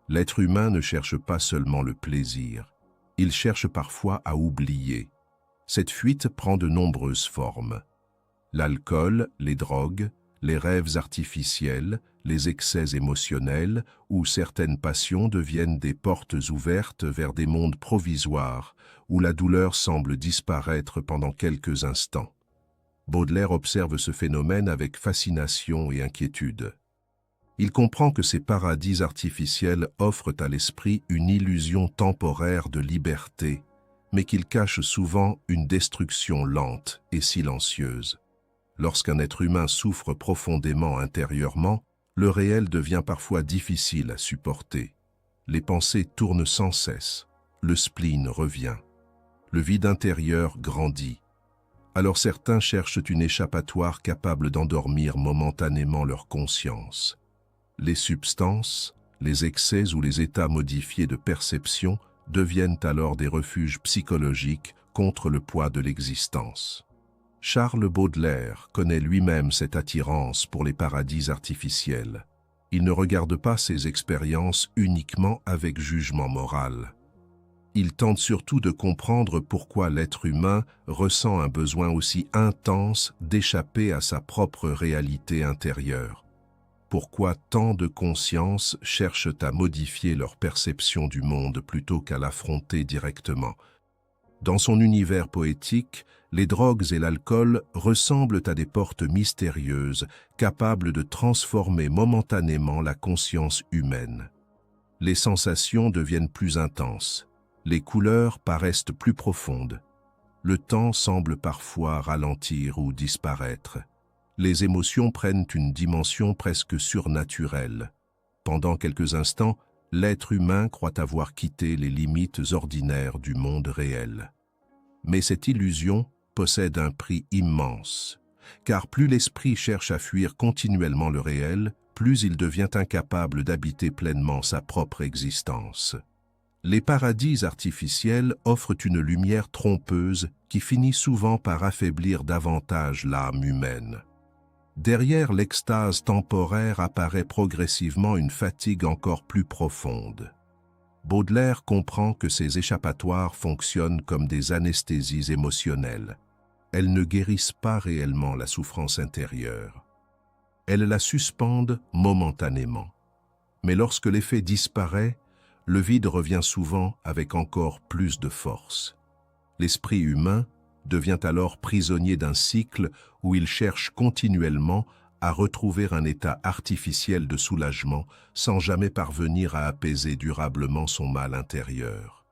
L'être humain ne cherche pas seulement le plaisir, il cherche parfois à oublier. Cette fuite prend de nombreuses formes. L'alcool, les drogues, les rêves artificiels, les excès émotionnels ou certaines passions deviennent des portes ouvertes vers des mondes provisoires où la douleur semble disparaître pendant quelques instants. Baudelaire observe ce phénomène avec fascination et inquiétude. Il comprend que ces paradis artificiels offrent à l'esprit une illusion temporaire de liberté, mais qu'ils cachent souvent une destruction lente et silencieuse. Lorsqu'un être humain souffre profondément intérieurement, le réel devient parfois difficile à supporter. Les pensées tournent sans cesse, le spleen revient, le vide intérieur grandit. Alors certains cherchent une échappatoire capable d'endormir momentanément leur conscience. Les substances, les excès ou les états modifiés de perception deviennent alors des refuges psychologiques contre le poids de l'existence. Charles Baudelaire connaît lui-même cette attirance pour les paradis artificiels. Il ne regarde pas ces expériences uniquement avec jugement moral. Il tente surtout de comprendre pourquoi l'être humain ressent un besoin aussi intense d'échapper à sa propre réalité intérieure. Pourquoi tant de consciences cherchent à modifier leur perception du monde plutôt qu'à l'affronter directement. Dans son univers poétique, les drogues et l'alcool ressemblent à des portes mystérieuses, capables de transformer momentanément la conscience humaine. Les sensations deviennent plus intenses, les couleurs paraissent plus profondes, le temps semble parfois ralentir ou disparaître. Les émotions prennent une dimension presque surnaturelle. Pendant quelques instants, l'être humain croit avoir quitté les limites ordinaires du monde réel. Mais cette illusion possède un prix immense, car plus l'esprit cherche à fuir continuellement le réel, plus il devient incapable d'habiter pleinement sa propre existence. Les paradis artificiels offrent une lumière trompeuse qui finit souvent par affaiblir davantage l'âme humaine. Derrière l'extase temporaire apparaît progressivement une fatigue encore plus profonde. Baudelaire comprend que ces échappatoires fonctionnent comme des anesthésies émotionnelles. Elles ne guérissent pas réellement la souffrance intérieure. Elles la suspendent momentanément. Mais lorsque l'effet disparaît, le vide revient souvent avec encore plus de force. L'esprit humain devient alors prisonnier d'un cycle où il cherche continuellement à retrouver un état artificiel de soulagement sans jamais parvenir à apaiser durablement son mal intérieur.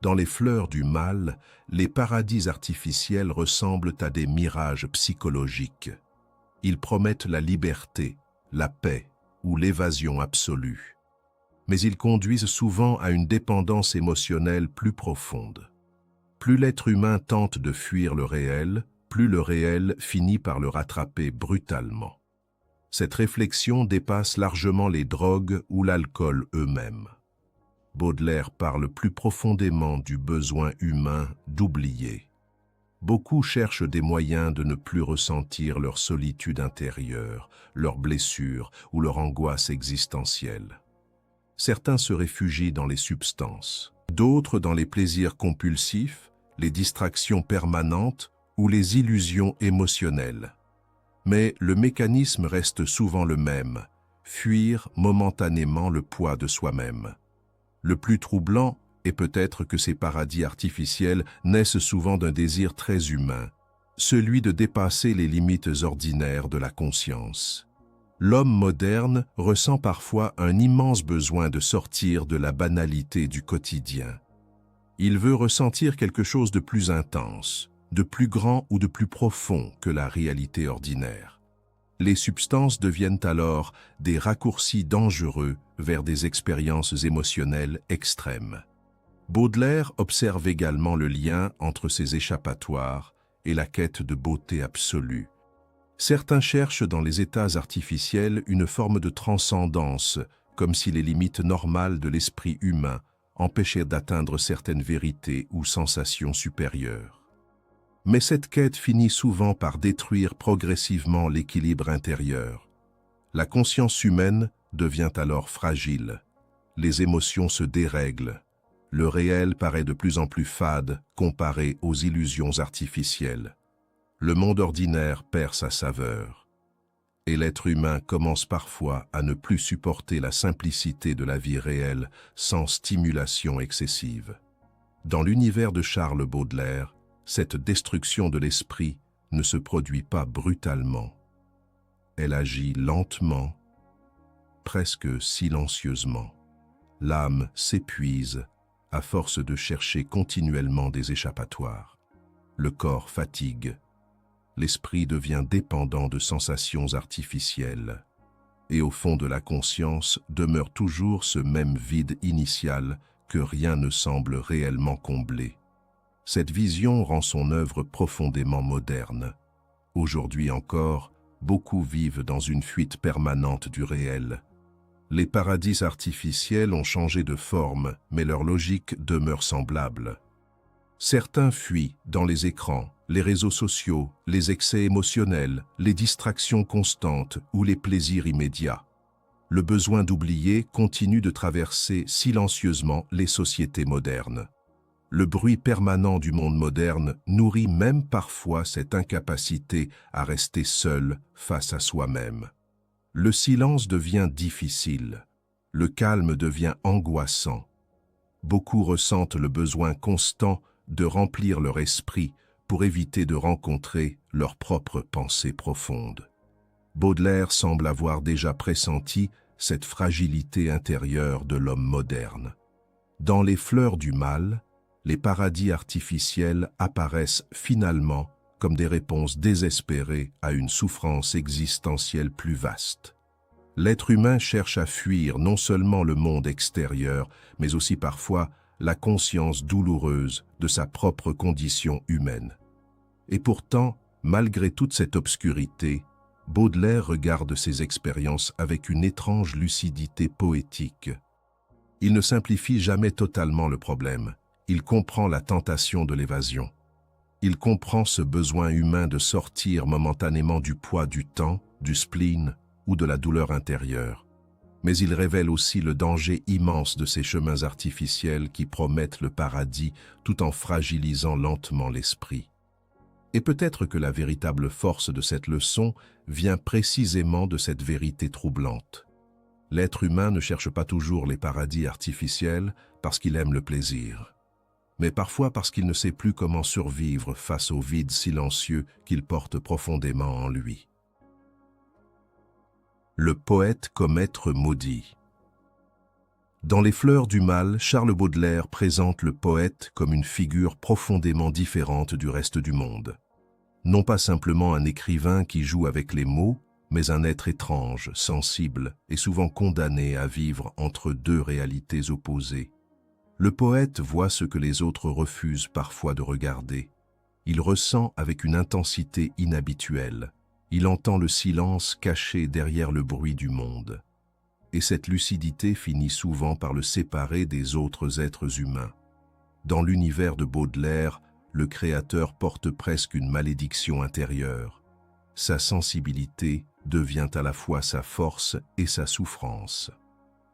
Dans Les Fleurs du mal, les paradis artificiels ressemblent à des mirages psychologiques. Ils promettent la liberté, la paix ou l'évasion absolue. Mais ils conduisent souvent à une dépendance émotionnelle plus profonde. Plus l'être humain tente de fuir le réel, plus le réel finit par le rattraper brutalement. Cette réflexion dépasse largement les drogues ou l'alcool eux-mêmes. Baudelaire parle plus profondément du besoin humain d'oublier. Beaucoup cherchent des moyens de ne plus ressentir leur solitude intérieure, leurs blessures ou leur angoisse existentielle. Certains se réfugient dans les substances, d'autres dans les plaisirs compulsifs, les distractions permanentes ou les illusions émotionnelles. Mais le mécanisme reste souvent le même, fuir momentanément le poids de soi-même. Le plus troublant est peut-être que ces paradis artificiels naissent souvent d'un désir très humain, celui de dépasser les limites ordinaires de la conscience. L'homme moderne ressent parfois un immense besoin de sortir de la banalité du quotidien. Il veut ressentir quelque chose de plus intense, de plus grand ou de plus profond que la réalité ordinaire. Les substances deviennent alors des raccourcis dangereux vers des expériences émotionnelles extrêmes. Baudelaire observe également le lien entre ces échappatoires et la quête de beauté absolue. Certains cherchent dans les états artificiels une forme de transcendance, comme si les limites normales de l'esprit humain empêchaient d'atteindre certaines vérités ou sensations supérieures. Mais cette quête finit souvent par détruire progressivement l'équilibre intérieur. La conscience humaine devient alors fragile. Les émotions se dérèglent. Le réel paraît de plus en plus fade comparé aux illusions artificielles. Le monde ordinaire perd sa saveur. Et l'être humain commence parfois à ne plus supporter la simplicité de la vie réelle sans stimulation excessive. Dans l'univers de Charles Baudelaire, cette destruction de l'esprit ne se produit pas brutalement. Elle agit lentement, presque silencieusement. L'âme s'épuise à force de chercher continuellement des échappatoires. Le corps fatigue. L'esprit devient dépendant de sensations artificielles. Et au fond de la conscience demeure toujours ce même vide initial que rien ne semble réellement combler. Cette vision rend son œuvre profondément moderne. Aujourd'hui encore, beaucoup vivent dans une fuite permanente du réel. Les paradis artificiels ont changé de forme, mais leur logique demeure semblable. Certains fuient dans les écrans, les réseaux sociaux, les excès émotionnels, les distractions constantes ou les plaisirs immédiats. Le besoin d'oublier continue de traverser silencieusement les sociétés modernes. Le bruit permanent du monde moderne nourrit même parfois cette incapacité à rester seul face à soi-même. Le silence devient difficile, le calme devient angoissant. Beaucoup ressentent le besoin constant de remplir leur esprit pour éviter de rencontrer leurs propres pensées profondes. Baudelaire semble avoir déjà pressenti cette fragilité intérieure de l'homme moderne. Dans Les Fleurs du Mal, les paradis artificiels apparaissent finalement comme des réponses désespérées à une souffrance existentielle plus vaste. L'être humain cherche à fuir non seulement le monde extérieur, mais aussi parfois la conscience douloureuse de sa propre condition humaine. Et pourtant, malgré toute cette obscurité, Baudelaire regarde ces expériences avec une étrange lucidité poétique. Il ne simplifie jamais totalement le problème. Il comprend la tentation de l'évasion. Il comprend ce besoin humain de sortir momentanément du poids du temps, du spleen ou de la douleur intérieure. Mais il révèle aussi le danger immense de ces chemins artificiels qui promettent le paradis tout en fragilisant lentement l'esprit. Et peut-être que la véritable force de cette leçon vient précisément de cette vérité troublante. L'être humain ne cherche pas toujours les paradis artificiels parce qu'il aime le plaisir, mais parfois parce qu'il ne sait plus comment survivre face au vide silencieux qu'il porte profondément en lui. Le poète comme être maudit. Dans Les Fleurs du Mal, Charles Baudelaire présente le poète comme une figure profondément différente du reste du monde. Non pas simplement un écrivain qui joue avec les mots, mais un être étrange, sensible et souvent condamné à vivre entre deux réalités opposées. Le poète voit ce que les autres refusent parfois de regarder. Il ressent avec une intensité inhabituelle. Il entend le silence caché derrière le bruit du monde. Et cette lucidité finit souvent par le séparer des autres êtres humains. Dans l'univers de Baudelaire, le créateur porte presque une malédiction intérieure. Sa sensibilité devient à la fois sa force et sa souffrance.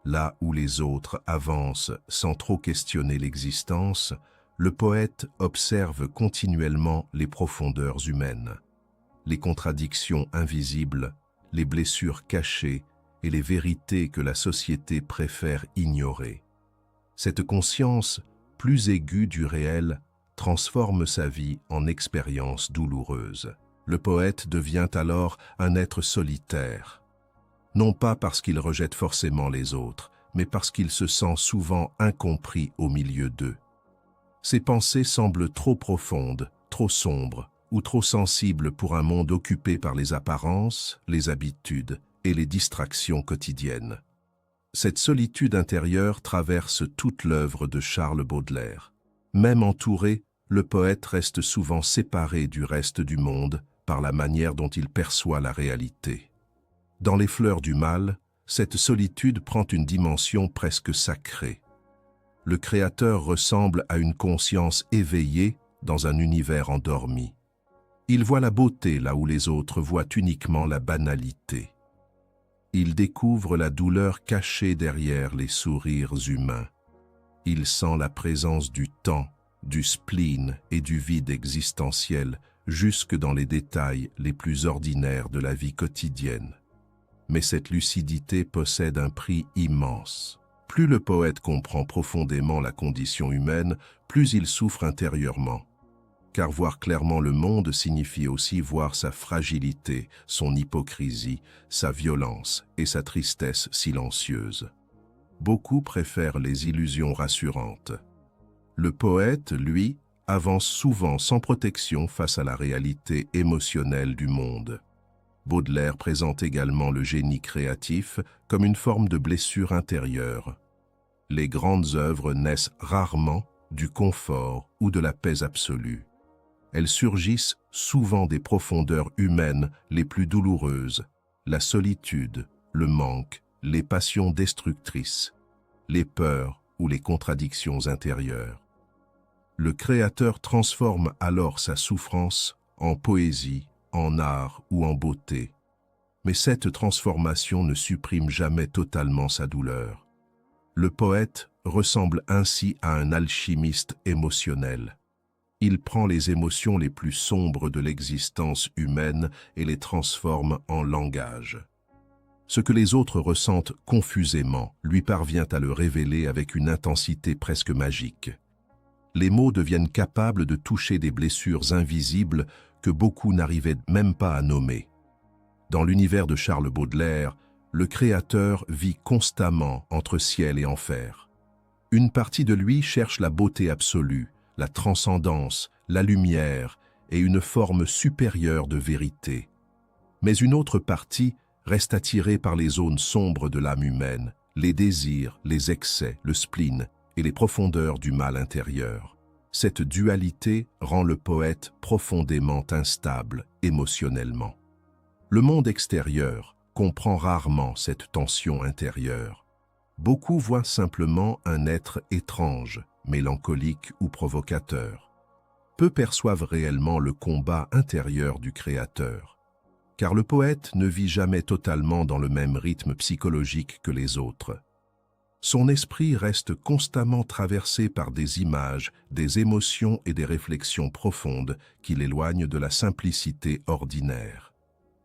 Là où les autres avancent sans trop questionner l'existence, le poète observe continuellement les profondeurs humaines, les contradictions invisibles, les blessures cachées et les vérités que la société préfère ignorer. Cette conscience plus aiguë du réel transforme sa vie en expérience douloureuse. Le poète devient alors un être solitaire, non pas parce qu'il rejette forcément les autres, mais parce qu'il se sent souvent incompris au milieu d'eux. Ses pensées semblent trop profondes, trop sombres ou trop sensibles pour un monde occupé par les apparences, les habitudes et les distractions quotidiennes. Cette solitude intérieure traverse toute l'œuvre de Charles Baudelaire. Même entouré, le poète reste souvent séparé du reste du monde par la manière dont il perçoit la réalité. Dans Les Fleurs du Mal, cette solitude prend une dimension presque sacrée. Le créateur ressemble à une conscience éveillée dans un univers endormi. Il voit la beauté là où les autres voient uniquement la banalité. Il découvre la douleur cachée derrière les sourires humains. Il sent la présence du temps, du spleen et du vide existentiel jusque dans les détails les plus ordinaires de la vie quotidienne. Mais cette lucidité possède un prix immense. Plus le poète comprend profondément la condition humaine, plus il souffre intérieurement. Car voir clairement le monde signifie aussi voir sa fragilité, son hypocrisie, sa violence et sa tristesse silencieuse. Beaucoup préfèrent les illusions rassurantes. Le poète, lui, avance souvent sans protection face à la réalité émotionnelle du monde. Baudelaire présente également le génie créatif comme une forme de blessure intérieure. Les grandes œuvres naissent rarement du confort ou de la paix absolue. Elles surgissent souvent des profondeurs humaines les plus douloureuses, la solitude, le manque, les passions destructrices, les peurs ou les contradictions intérieures. Le créateur transforme alors sa souffrance en poésie, en art ou en beauté. Mais cette transformation ne supprime jamais totalement sa douleur. Le poète ressemble ainsi à un alchimiste émotionnel. Il prend les émotions les plus sombres de l'existence humaine et les transforme en langage. Ce que les autres ressentent confusément lui parvient à le révéler avec une intensité presque magique. Les mots deviennent capables de toucher des blessures invisibles que beaucoup n'arrivaient même pas à nommer. Dans l'univers de Charles Baudelaire, le créateur vit constamment entre ciel et enfer. Une partie de lui cherche la beauté absolue, la transcendance, la lumière et une forme supérieure de vérité. Mais une autre partie reste attirée par les zones sombres de l'âme humaine, les désirs, les excès, le spleen et les profondeurs du mal intérieur. Cette dualité rend le poète profondément instable émotionnellement. Le monde extérieur comprend rarement cette tension intérieure. Beaucoup voient simplement un être étrange, mélancolique ou provocateur. Peu perçoivent réellement le combat intérieur du créateur. Car le poète ne vit jamais totalement dans le même rythme psychologique que les autres. Son esprit reste constamment traversé par des images, des émotions et des réflexions profondes qui l'éloignent de la simplicité ordinaire.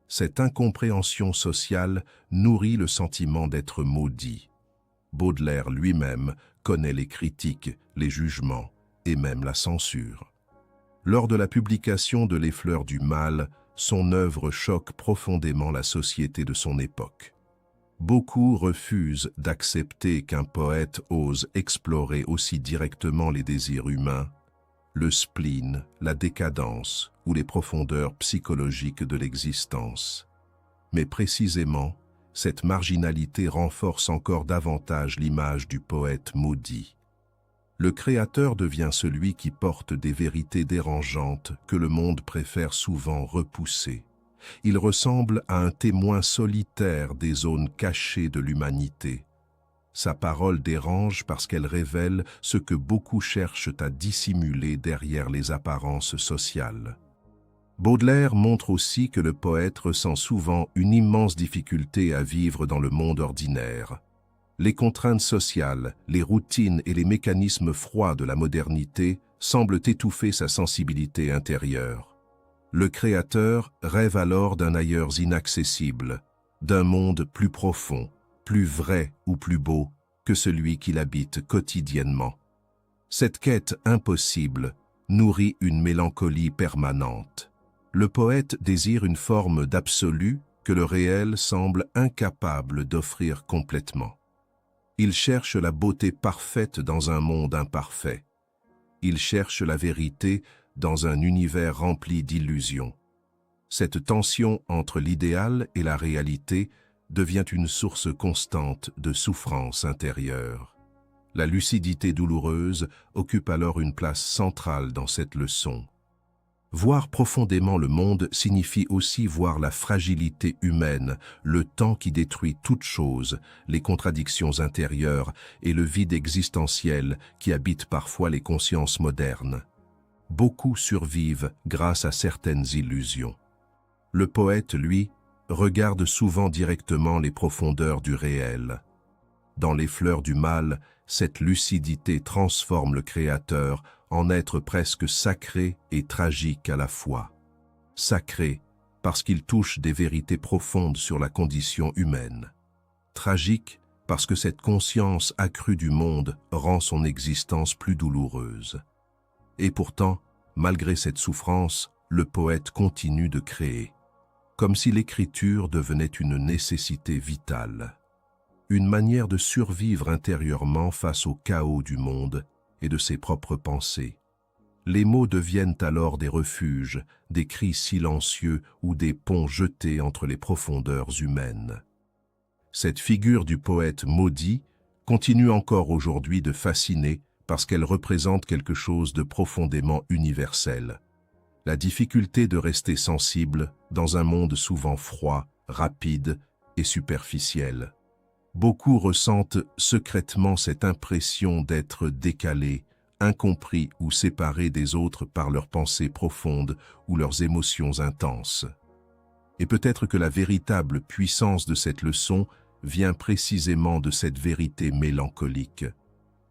Cette incompréhension sociale nourrit le sentiment d'être maudit. Baudelaire lui-même connaît les critiques, les jugements et même la censure. Lors de la publication de Les Fleurs du Mal, son œuvre choque profondément la société de son époque. Beaucoup refusent d'accepter qu'un poète ose explorer aussi directement les désirs humains, le spleen, la décadence ou les profondeurs psychologiques de l'existence. Mais précisément, cette marginalité renforce encore davantage l'image du poète maudit. Le créateur devient celui qui porte des vérités dérangeantes que le monde préfère souvent repousser. Il ressemble à un témoin solitaire des zones cachées de l'humanité. Sa parole dérange parce qu'elle révèle ce que beaucoup cherchent à dissimuler derrière les apparences sociales. Baudelaire montre aussi que le poète ressent souvent une immense difficulté à vivre dans le monde ordinaire. Les contraintes sociales, les routines et les mécanismes froids de la modernité semblent étouffer sa sensibilité intérieure. Le créateur rêve alors d'un ailleurs inaccessible, d'un monde plus profond, plus vrai ou plus beau que celui qu'il habite quotidiennement. Cette quête impossible nourrit une mélancolie permanente. Le poète désire une forme d'absolu que le réel semble incapable d'offrir complètement. Il cherche la beauté parfaite dans un monde imparfait. Il cherche la vérité dans un univers rempli d'illusions. Cette tension entre l'idéal et la réalité devient une source constante de souffrance intérieure. La lucidité douloureuse occupe alors une place centrale dans cette leçon. Voir profondément le monde signifie aussi voir la fragilité humaine, le temps qui détruit toute chose, les contradictions intérieures et le vide existentiel qui habite parfois les consciences modernes. Beaucoup survivent grâce à certaines illusions. Le poète, lui, regarde souvent directement les profondeurs du réel. Dans les fleurs du mal, cette lucidité transforme le créateur en être presque sacré et tragique à la fois. Sacré parce qu'il touche des vérités profondes sur la condition humaine. Tragique parce que cette conscience accrue du monde rend son existence plus douloureuse. Et pourtant, malgré cette souffrance, le poète continue de créer, comme si l'écriture devenait une nécessité vitale. Une manière de survivre intérieurement face au chaos du monde et de ses propres pensées. Les mots deviennent alors des refuges, des cris silencieux ou des ponts jetés entre les profondeurs humaines. Cette figure du poète maudit continue encore aujourd'hui de fasciner parce qu'elle représente quelque chose de profondément universel. La difficulté de rester sensible dans un monde souvent froid, rapide et superficiel. Beaucoup ressentent secrètement cette impression d'être décalés, incompris ou séparés des autres par leurs pensées profondes ou leurs émotions intenses. Et peut-être que la véritable puissance de cette leçon vient précisément de cette vérité mélancolique.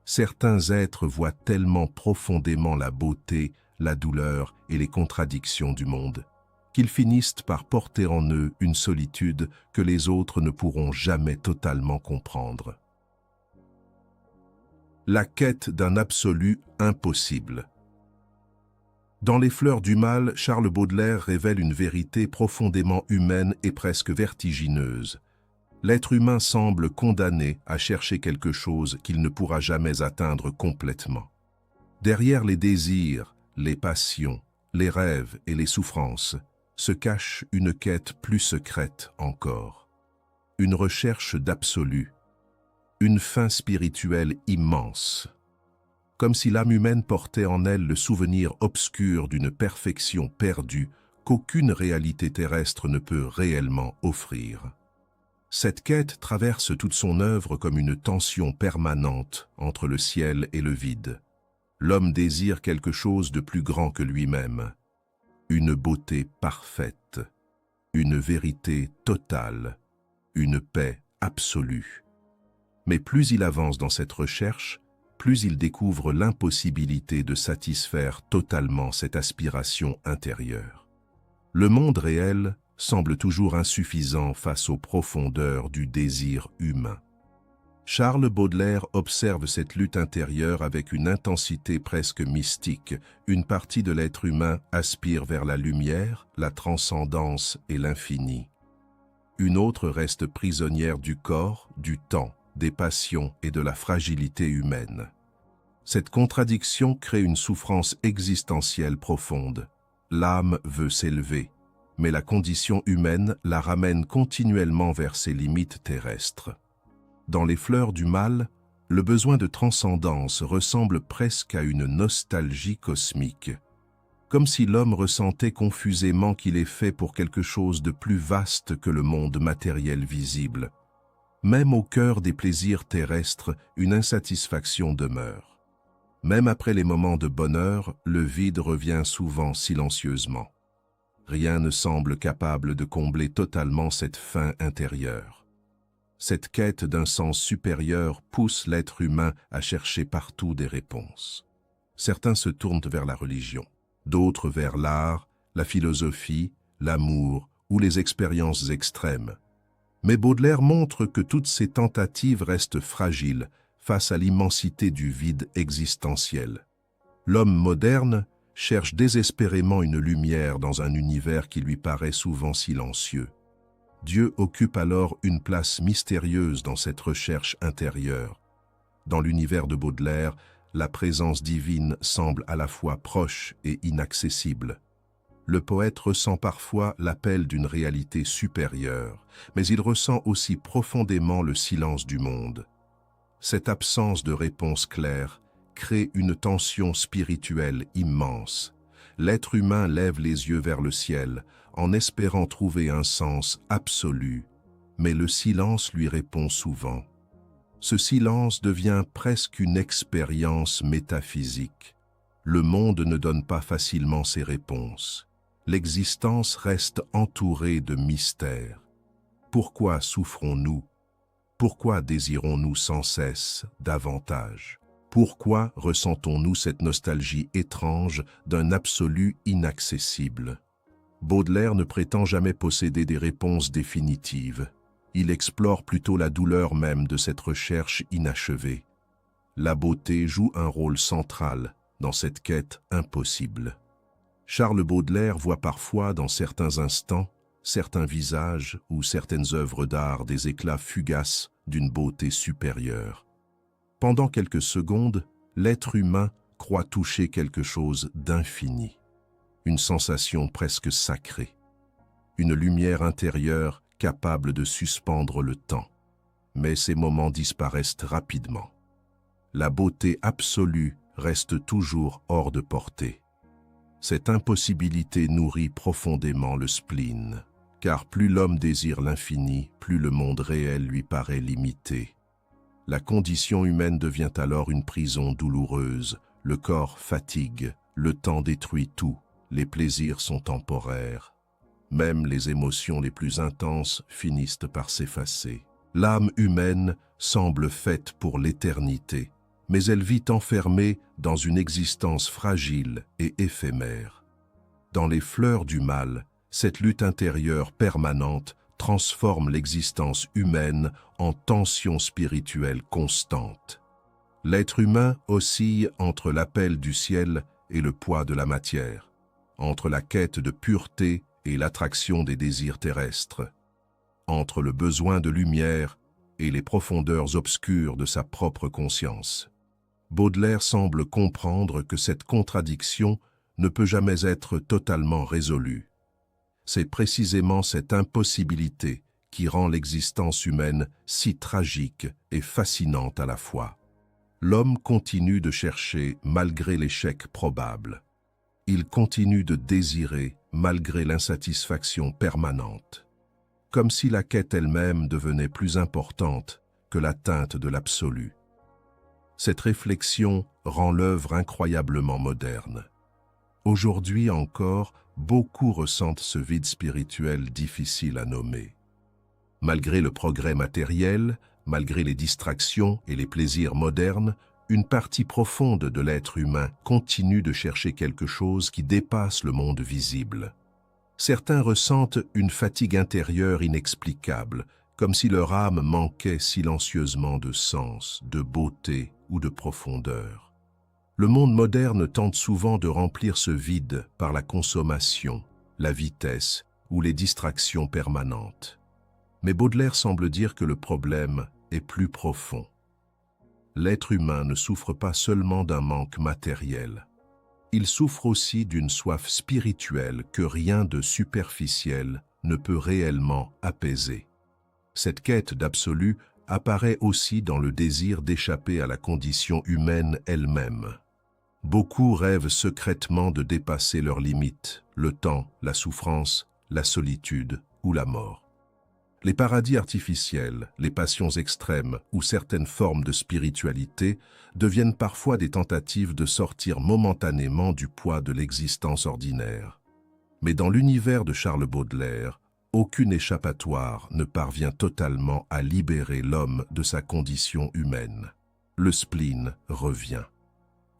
Certains êtres voient tellement profondément la beauté, la douleur et les contradictions du monde, qu'ils finissent par porter en eux une solitude que les autres ne pourront jamais totalement comprendre. La quête d'un absolu impossible. Dans Les Fleurs du mal, Charles Baudelaire révèle une vérité profondément humaine et presque vertigineuse. L'être humain semble condamné à chercher quelque chose qu'il ne pourra jamais atteindre complètement. Derrière les désirs, les passions, les rêves et les souffrances, se cache une quête plus secrète encore. Une recherche d'absolu, une fin spirituelle immense. Comme si l'âme humaine portait en elle le souvenir obscur d'une perfection perdue qu'aucune réalité terrestre ne peut réellement offrir. Cette quête traverse toute son œuvre comme une tension permanente entre le ciel et le vide. L'homme désire quelque chose de plus grand que lui-même. Une beauté parfaite, une vérité totale, une paix absolue. Mais plus il avance dans cette recherche, plus il découvre l'impossibilité de satisfaire totalement cette aspiration intérieure. Le monde réel semble toujours insuffisant face aux profondeurs du désir humain. Charles Baudelaire observe cette lutte intérieure avec une intensité presque mystique. Une partie de l'être humain aspire vers la lumière, la transcendance et l'infini. Une autre reste prisonnière du corps, du temps, des passions et de la fragilité humaine. Cette contradiction crée une souffrance existentielle profonde. L'âme veut s'élever, mais la condition humaine la ramène continuellement vers ses limites terrestres. Dans Les Fleurs du mal, le besoin de transcendance ressemble presque à une nostalgie cosmique, comme si l'homme ressentait confusément qu'il est fait pour quelque chose de plus vaste que le monde matériel visible. Même au cœur des plaisirs terrestres, une insatisfaction demeure. Même après les moments de bonheur, le vide revient souvent silencieusement. Rien ne semble capable de combler totalement cette faim intérieure. Cette quête d'un sens supérieur pousse l'être humain à chercher partout des réponses. Certains se tournent vers la religion, d'autres vers l'art, la philosophie, l'amour ou les expériences extrêmes. Mais Baudelaire montre que toutes ces tentatives restent fragiles face à l'immensité du vide existentiel. L'homme moderne cherche désespérément une lumière dans un univers qui lui paraît souvent silencieux. Dieu occupe alors une place mystérieuse dans cette recherche intérieure. Dans l'univers de Baudelaire, la présence divine semble à la fois proche et inaccessible. Le poète ressent parfois l'appel d'une réalité supérieure, mais il ressent aussi profondément le silence du monde. Cette absence de réponse claire crée une tension spirituelle immense. L'être humain lève les yeux vers le ciel, en espérant trouver un sens absolu, mais le silence lui répond souvent. Ce silence devient presque une expérience métaphysique. Le monde ne donne pas facilement ses réponses. L'existence reste entourée de mystères. Pourquoi souffrons-nous? Pourquoi désirons-nous sans cesse davantage? Pourquoi ressentons-nous cette nostalgie étrange d'un absolu inaccessible? Baudelaire ne prétend jamais posséder des réponses définitives. Il explore plutôt la douleur même de cette recherche inachevée. La beauté joue un rôle central dans cette quête impossible. Charles Baudelaire voit parfois dans certains instants, certains visages ou certaines œuvres d'art des éclats fugaces d'une beauté supérieure. Pendant quelques secondes, l'être humain croit toucher quelque chose d'infini. Une sensation presque sacrée, une lumière intérieure capable de suspendre le temps. Mais ces moments disparaissent rapidement. La beauté absolue reste toujours hors de portée. Cette impossibilité nourrit profondément le spleen, car plus l'homme désire l'infini, plus le monde réel lui paraît limité. La condition humaine devient alors une prison douloureuse, le corps fatigue, le temps détruit tout. Les plaisirs sont temporaires. Même les émotions les plus intenses finissent par s'effacer. L'âme humaine semble faite pour l'éternité, mais elle vit enfermée dans une existence fragile et éphémère. Dans les fleurs du mal, cette lutte intérieure permanente transforme l'existence humaine en tension spirituelle constante. L'être humain oscille entre l'appel du ciel et le poids de la matière, entre la quête de pureté et l'attraction des désirs terrestres, entre le besoin de lumière et les profondeurs obscures de sa propre conscience. Baudelaire semble comprendre que cette contradiction ne peut jamais être totalement résolue. C'est précisément cette impossibilité qui rend l'existence humaine si tragique et fascinante à la fois. L'homme continue de chercher malgré l'échec probable. Il continue de désirer malgré l'insatisfaction permanente, comme si la quête elle-même devenait plus importante que l'atteinte de l'absolu. Cette réflexion rend l'œuvre incroyablement moderne. Aujourd'hui encore, beaucoup ressentent ce vide spirituel difficile à nommer. Malgré le progrès matériel, malgré les distractions et les plaisirs modernes, une partie profonde de l'être humain continue de chercher quelque chose qui dépasse le monde visible. Certains ressentent une fatigue intérieure inexplicable, comme si leur âme manquait silencieusement de sens, de beauté ou de profondeur. Le monde moderne tente souvent de remplir ce vide par la consommation, la vitesse ou les distractions permanentes. Mais Baudelaire semble dire que le problème est plus profond. L'être humain ne souffre pas seulement d'un manque matériel. Il souffre aussi d'une soif spirituelle que rien de superficiel ne peut réellement apaiser. Cette quête d'absolu apparaît aussi dans le désir d'échapper à la condition humaine elle-même. Beaucoup rêvent secrètement de dépasser leurs limites, le temps, la souffrance, la solitude ou la mort. Les paradis artificiels, les passions extrêmes ou certaines formes de spiritualité deviennent parfois des tentatives de sortir momentanément du poids de l'existence ordinaire. Mais dans l'univers de Charles Baudelaire, aucune échappatoire ne parvient totalement à libérer l'homme de sa condition humaine. Le spleen revient.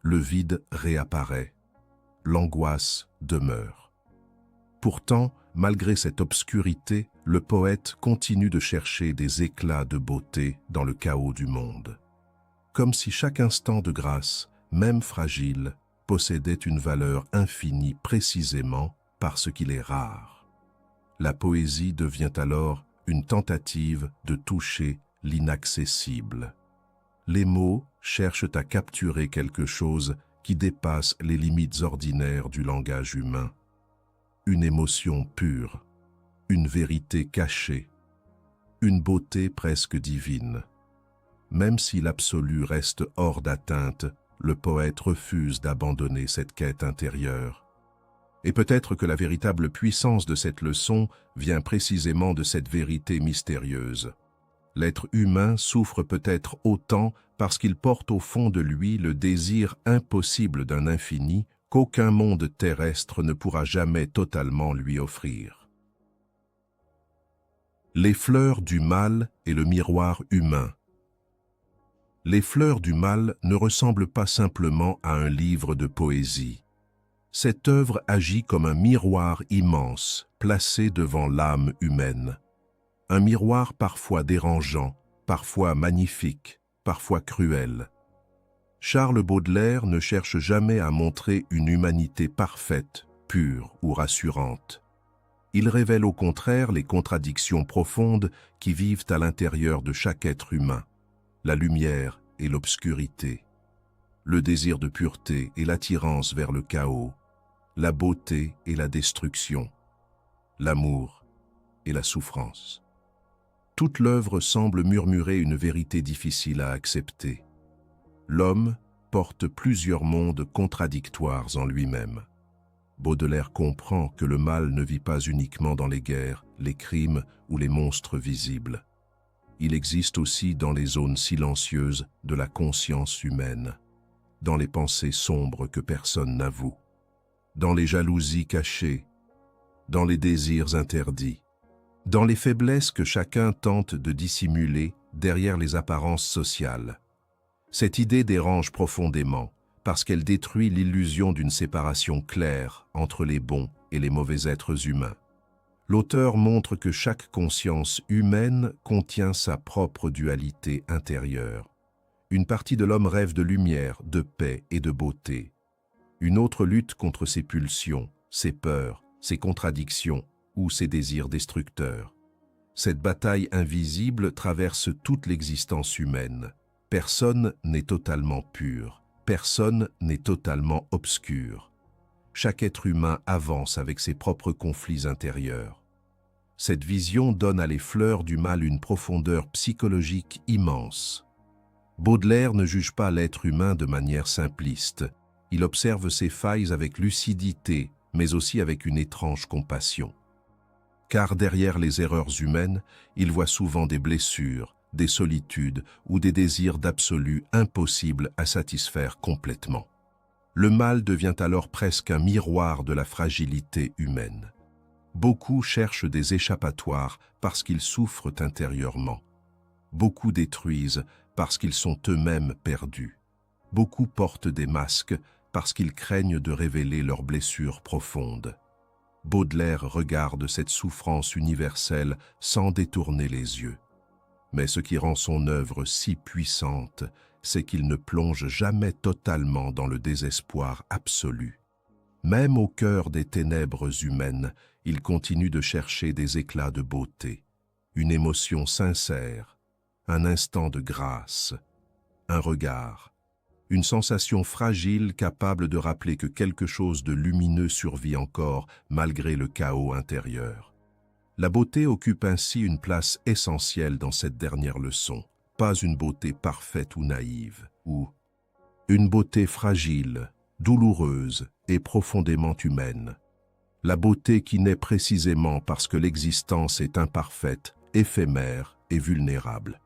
Le vide réapparaît. L'angoisse demeure. Pourtant, malgré cette obscurité, le poète continue de chercher des éclats de beauté dans le chaos du monde. Comme si chaque instant de grâce, même fragile, possédait une valeur infinie précisément parce qu'il est rare. La poésie devient alors une tentative de toucher l'inaccessible. Les mots cherchent à capturer quelque chose qui dépasse les limites ordinaires du langage humain. Une émotion pure, une vérité cachée, une beauté presque divine. Même si l'absolu reste hors d'atteinte, le poète refuse d'abandonner cette quête intérieure. Et peut-être que la véritable puissance de cette leçon vient précisément de cette vérité mystérieuse. L'être humain souffre peut-être autant parce qu'il porte au fond de lui le désir impossible d'un infini qu'aucun monde terrestre ne pourra jamais totalement lui offrir. Les fleurs du mal et le miroir humain. Les fleurs du mal ne ressemblent pas simplement à un livre de poésie. Cette œuvre agit comme un miroir immense, placé devant l'âme humaine. Un miroir parfois dérangeant, parfois magnifique, parfois cruel. Charles Baudelaire ne cherche jamais à montrer une humanité parfaite, pure ou rassurante. Il révèle au contraire les contradictions profondes qui vivent à l'intérieur de chaque être humain, la lumière et l'obscurité, le désir de pureté et l'attirance vers le chaos, la beauté et la destruction, l'amour et la souffrance. Toute l'œuvre semble murmurer une vérité difficile à accepter. L'homme porte plusieurs mondes contradictoires en lui-même. Baudelaire comprend que le mal ne vit pas uniquement dans les guerres, les crimes ou les monstres visibles. Il existe aussi dans les zones silencieuses de la conscience humaine, dans les pensées sombres que personne n'avoue, dans les jalousies cachées, dans les désirs interdits, dans les faiblesses que chacun tente de dissimuler derrière les apparences sociales. Cette idée dérange profondément parce qu'elle détruit l'illusion d'une séparation claire entre les bons et les mauvais êtres humains. L'auteur montre que chaque conscience humaine contient sa propre dualité intérieure. Une partie de l'homme rêve de lumière, de paix et de beauté. Une autre lutte contre ses pulsions, ses peurs, ses contradictions ou ses désirs destructeurs. Cette bataille invisible traverse toute l'existence humaine. Personne n'est totalement pur, personne n'est totalement obscur. Chaque être humain avance avec ses propres conflits intérieurs. Cette vision donne à les fleurs du mal une profondeur psychologique immense. Baudelaire ne juge pas l'être humain de manière simpliste. Il observe ses failles avec lucidité, mais aussi avec une étrange compassion. Car derrière les erreurs humaines, il voit souvent des blessures, des solitudes ou des désirs d'absolu impossibles à satisfaire complètement. Le mal devient alors presque un miroir de la fragilité humaine. Beaucoup cherchent des échappatoires parce qu'ils souffrent intérieurement. Beaucoup détruisent parce qu'ils sont eux-mêmes perdus. Beaucoup portent des masques parce qu'ils craignent de révéler leurs blessures profondes. Baudelaire regarde cette souffrance universelle sans détourner les yeux. Mais ce qui rend son œuvre si puissante, c'est qu'il ne plonge jamais totalement dans le désespoir absolu. Même au cœur des ténèbres humaines, il continue de chercher des éclats de beauté, une émotion sincère, un instant de grâce, un regard, une sensation fragile capable de rappeler que quelque chose de lumineux survit encore malgré le chaos intérieur. La beauté occupe ainsi une place essentielle dans cette dernière leçon, pas une beauté parfaite ou naïve, ou une beauté fragile, douloureuse et profondément humaine. La beauté qui naît précisément parce que l'existence est imparfaite, éphémère et vulnérable.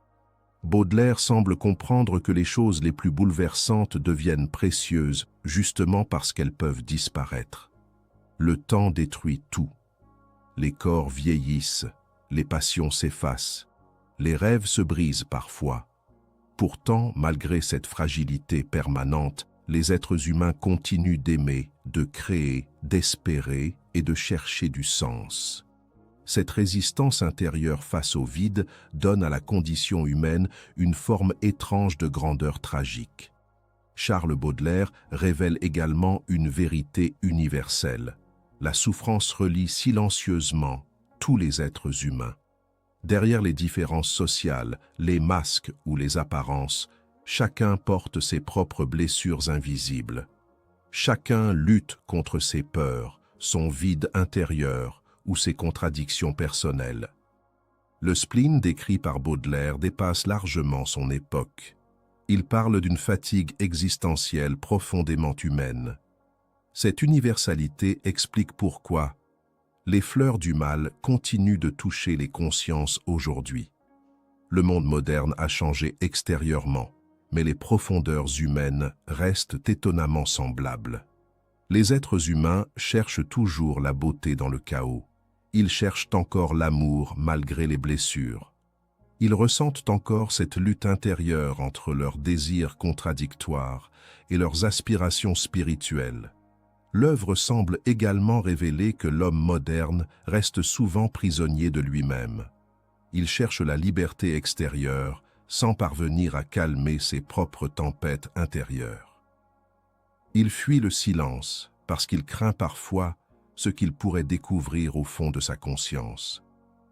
Baudelaire semble comprendre que les choses les plus bouleversantes deviennent précieuses justement parce qu'elles peuvent disparaître. Le temps détruit tout. les corps vieillissent, les passions s'effacent, les rêves se brisent parfois. Pourtant, malgré cette fragilité permanente, les êtres humains continuent d'aimer, de créer, d'espérer et de chercher du sens. Cette résistance intérieure face au vide donne à la condition humaine une forme étrange de grandeur tragique. Charles Baudelaire révèle également une vérité universelle. La souffrance relie silencieusement tous les êtres humains. Derrière les différences sociales, les masques ou les apparences, chacun porte ses propres blessures invisibles. Chacun lutte contre ses peurs, son vide intérieur ou ses contradictions personnelles. Le spleen décrit par Baudelaire dépasse largement son époque. Il parle d'une fatigue existentielle profondément humaine. Cette universalité explique pourquoi les fleurs du mal continuent de toucher les consciences aujourd'hui. Le monde moderne a changé extérieurement, mais les profondeurs humaines restent étonnamment semblables. Les êtres humains cherchent toujours la beauté dans le chaos. Ils cherchent encore l'amour malgré les blessures. Ils ressentent encore cette lutte intérieure entre leurs désirs contradictoires et leurs aspirations spirituelles. L'œuvre semble également révéler que l'homme moderne reste souvent prisonnier de lui-même. Il cherche la liberté extérieure sans parvenir à calmer ses propres tempêtes intérieures. Il fuit le silence parce qu'il craint parfois ce qu'il pourrait découvrir au fond de sa conscience.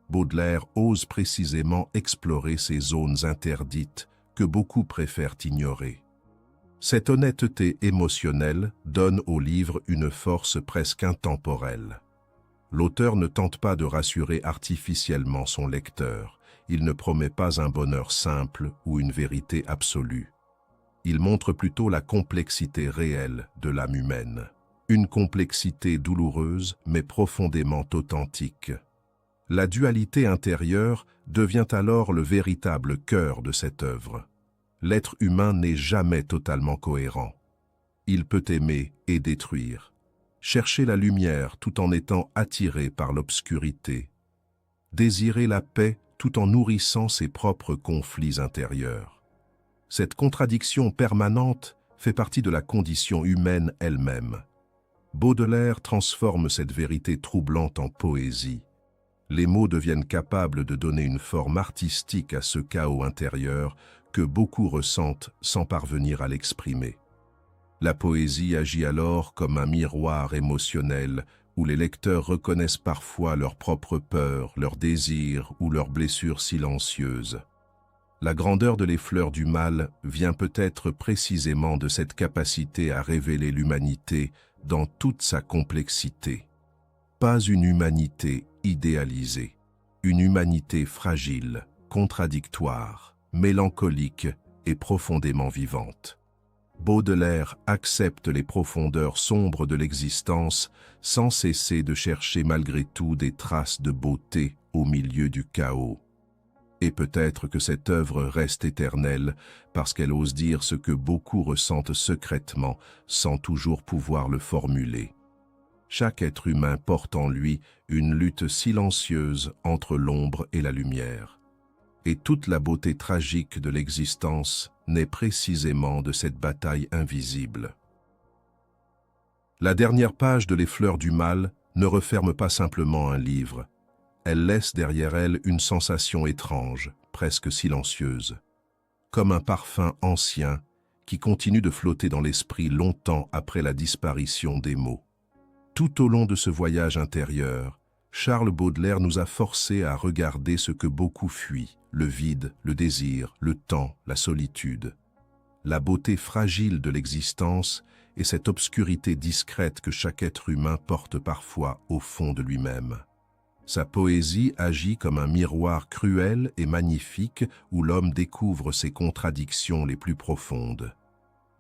Baudelaire ose précisément explorer ces zones interdites que beaucoup préfèrent ignorer. Cette honnêteté émotionnelle donne au livre une force presque intemporelle. L'auteur ne tente pas de rassurer artificiellement son lecteur. Il ne promet pas un bonheur simple ou une vérité absolue. Il montre plutôt la complexité réelle de l'âme humaine. Une complexité douloureuse mais profondément authentique. La dualité intérieure devient alors le véritable cœur de cette œuvre. L'être humain n'est jamais totalement cohérent. Il peut aimer et détruire, chercher la lumière tout en étant attiré par l'obscurité, désirer la paix tout en nourrissant ses propres conflits intérieurs. Cette contradiction permanente fait partie de la condition humaine elle-même. Baudelaire transforme cette vérité troublante en poésie. Les mots deviennent capables de donner une forme artistique à ce chaos intérieur que beaucoup ressentent sans parvenir à l'exprimer. La poésie agit alors comme un miroir émotionnel où les lecteurs reconnaissent parfois leurs propres peurs, leurs désirs ou leurs blessures silencieuses. La grandeur de Les Fleurs du Mal vient peut-être précisément de cette capacité à révéler l'humanité dans toute sa complexité. Pas une humanité idéalisée, une humanité fragile, contradictoire, mélancolique et profondément vivante. Baudelaire accepte les profondeurs sombres de l'existence sans cesser de chercher malgré tout des traces de beauté au milieu du chaos. Et peut-être que cette œuvre reste éternelle parce qu'elle ose dire ce que beaucoup ressentent secrètement sans toujours pouvoir le formuler. Chaque être humain porte en lui une lutte silencieuse entre l'ombre et la lumière. Et toute la beauté tragique de l'existence naît précisément de cette bataille invisible. La dernière page de Les Fleurs du Mal ne referme pas simplement un livre. Elle laisse derrière elle une sensation étrange, presque silencieuse, comme un parfum ancien qui continue de flotter dans l'esprit longtemps après la disparition des mots. Tout au long de ce voyage intérieur, Charles Baudelaire nous a forcés à regarder ce que beaucoup fuient, le vide, le désir, le temps, la solitude. La beauté fragile de l'existence et cette obscurité discrète que chaque être humain porte parfois au fond de lui-même. Sa poésie agit comme un miroir cruel et magnifique où l'homme découvre ses contradictions les plus profondes.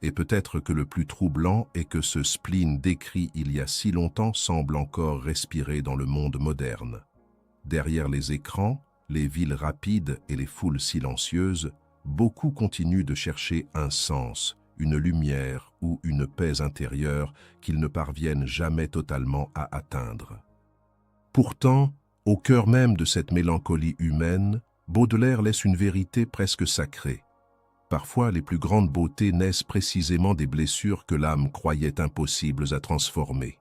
Et peut-être que le plus troublant est que ce spleen décrit il y a si longtemps semble encore respirer dans le monde moderne. Derrière les écrans, les villes rapides et les foules silencieuses, beaucoup continuent de chercher un sens, une lumière ou une paix intérieure qu'ils ne parviennent jamais totalement à atteindre. Pourtant, au cœur même de cette mélancolie humaine, Baudelaire laisse une vérité presque sacrée. Parfois, les plus grandes beautés naissent précisément des blessures que l'âme croyait impossibles à transformer.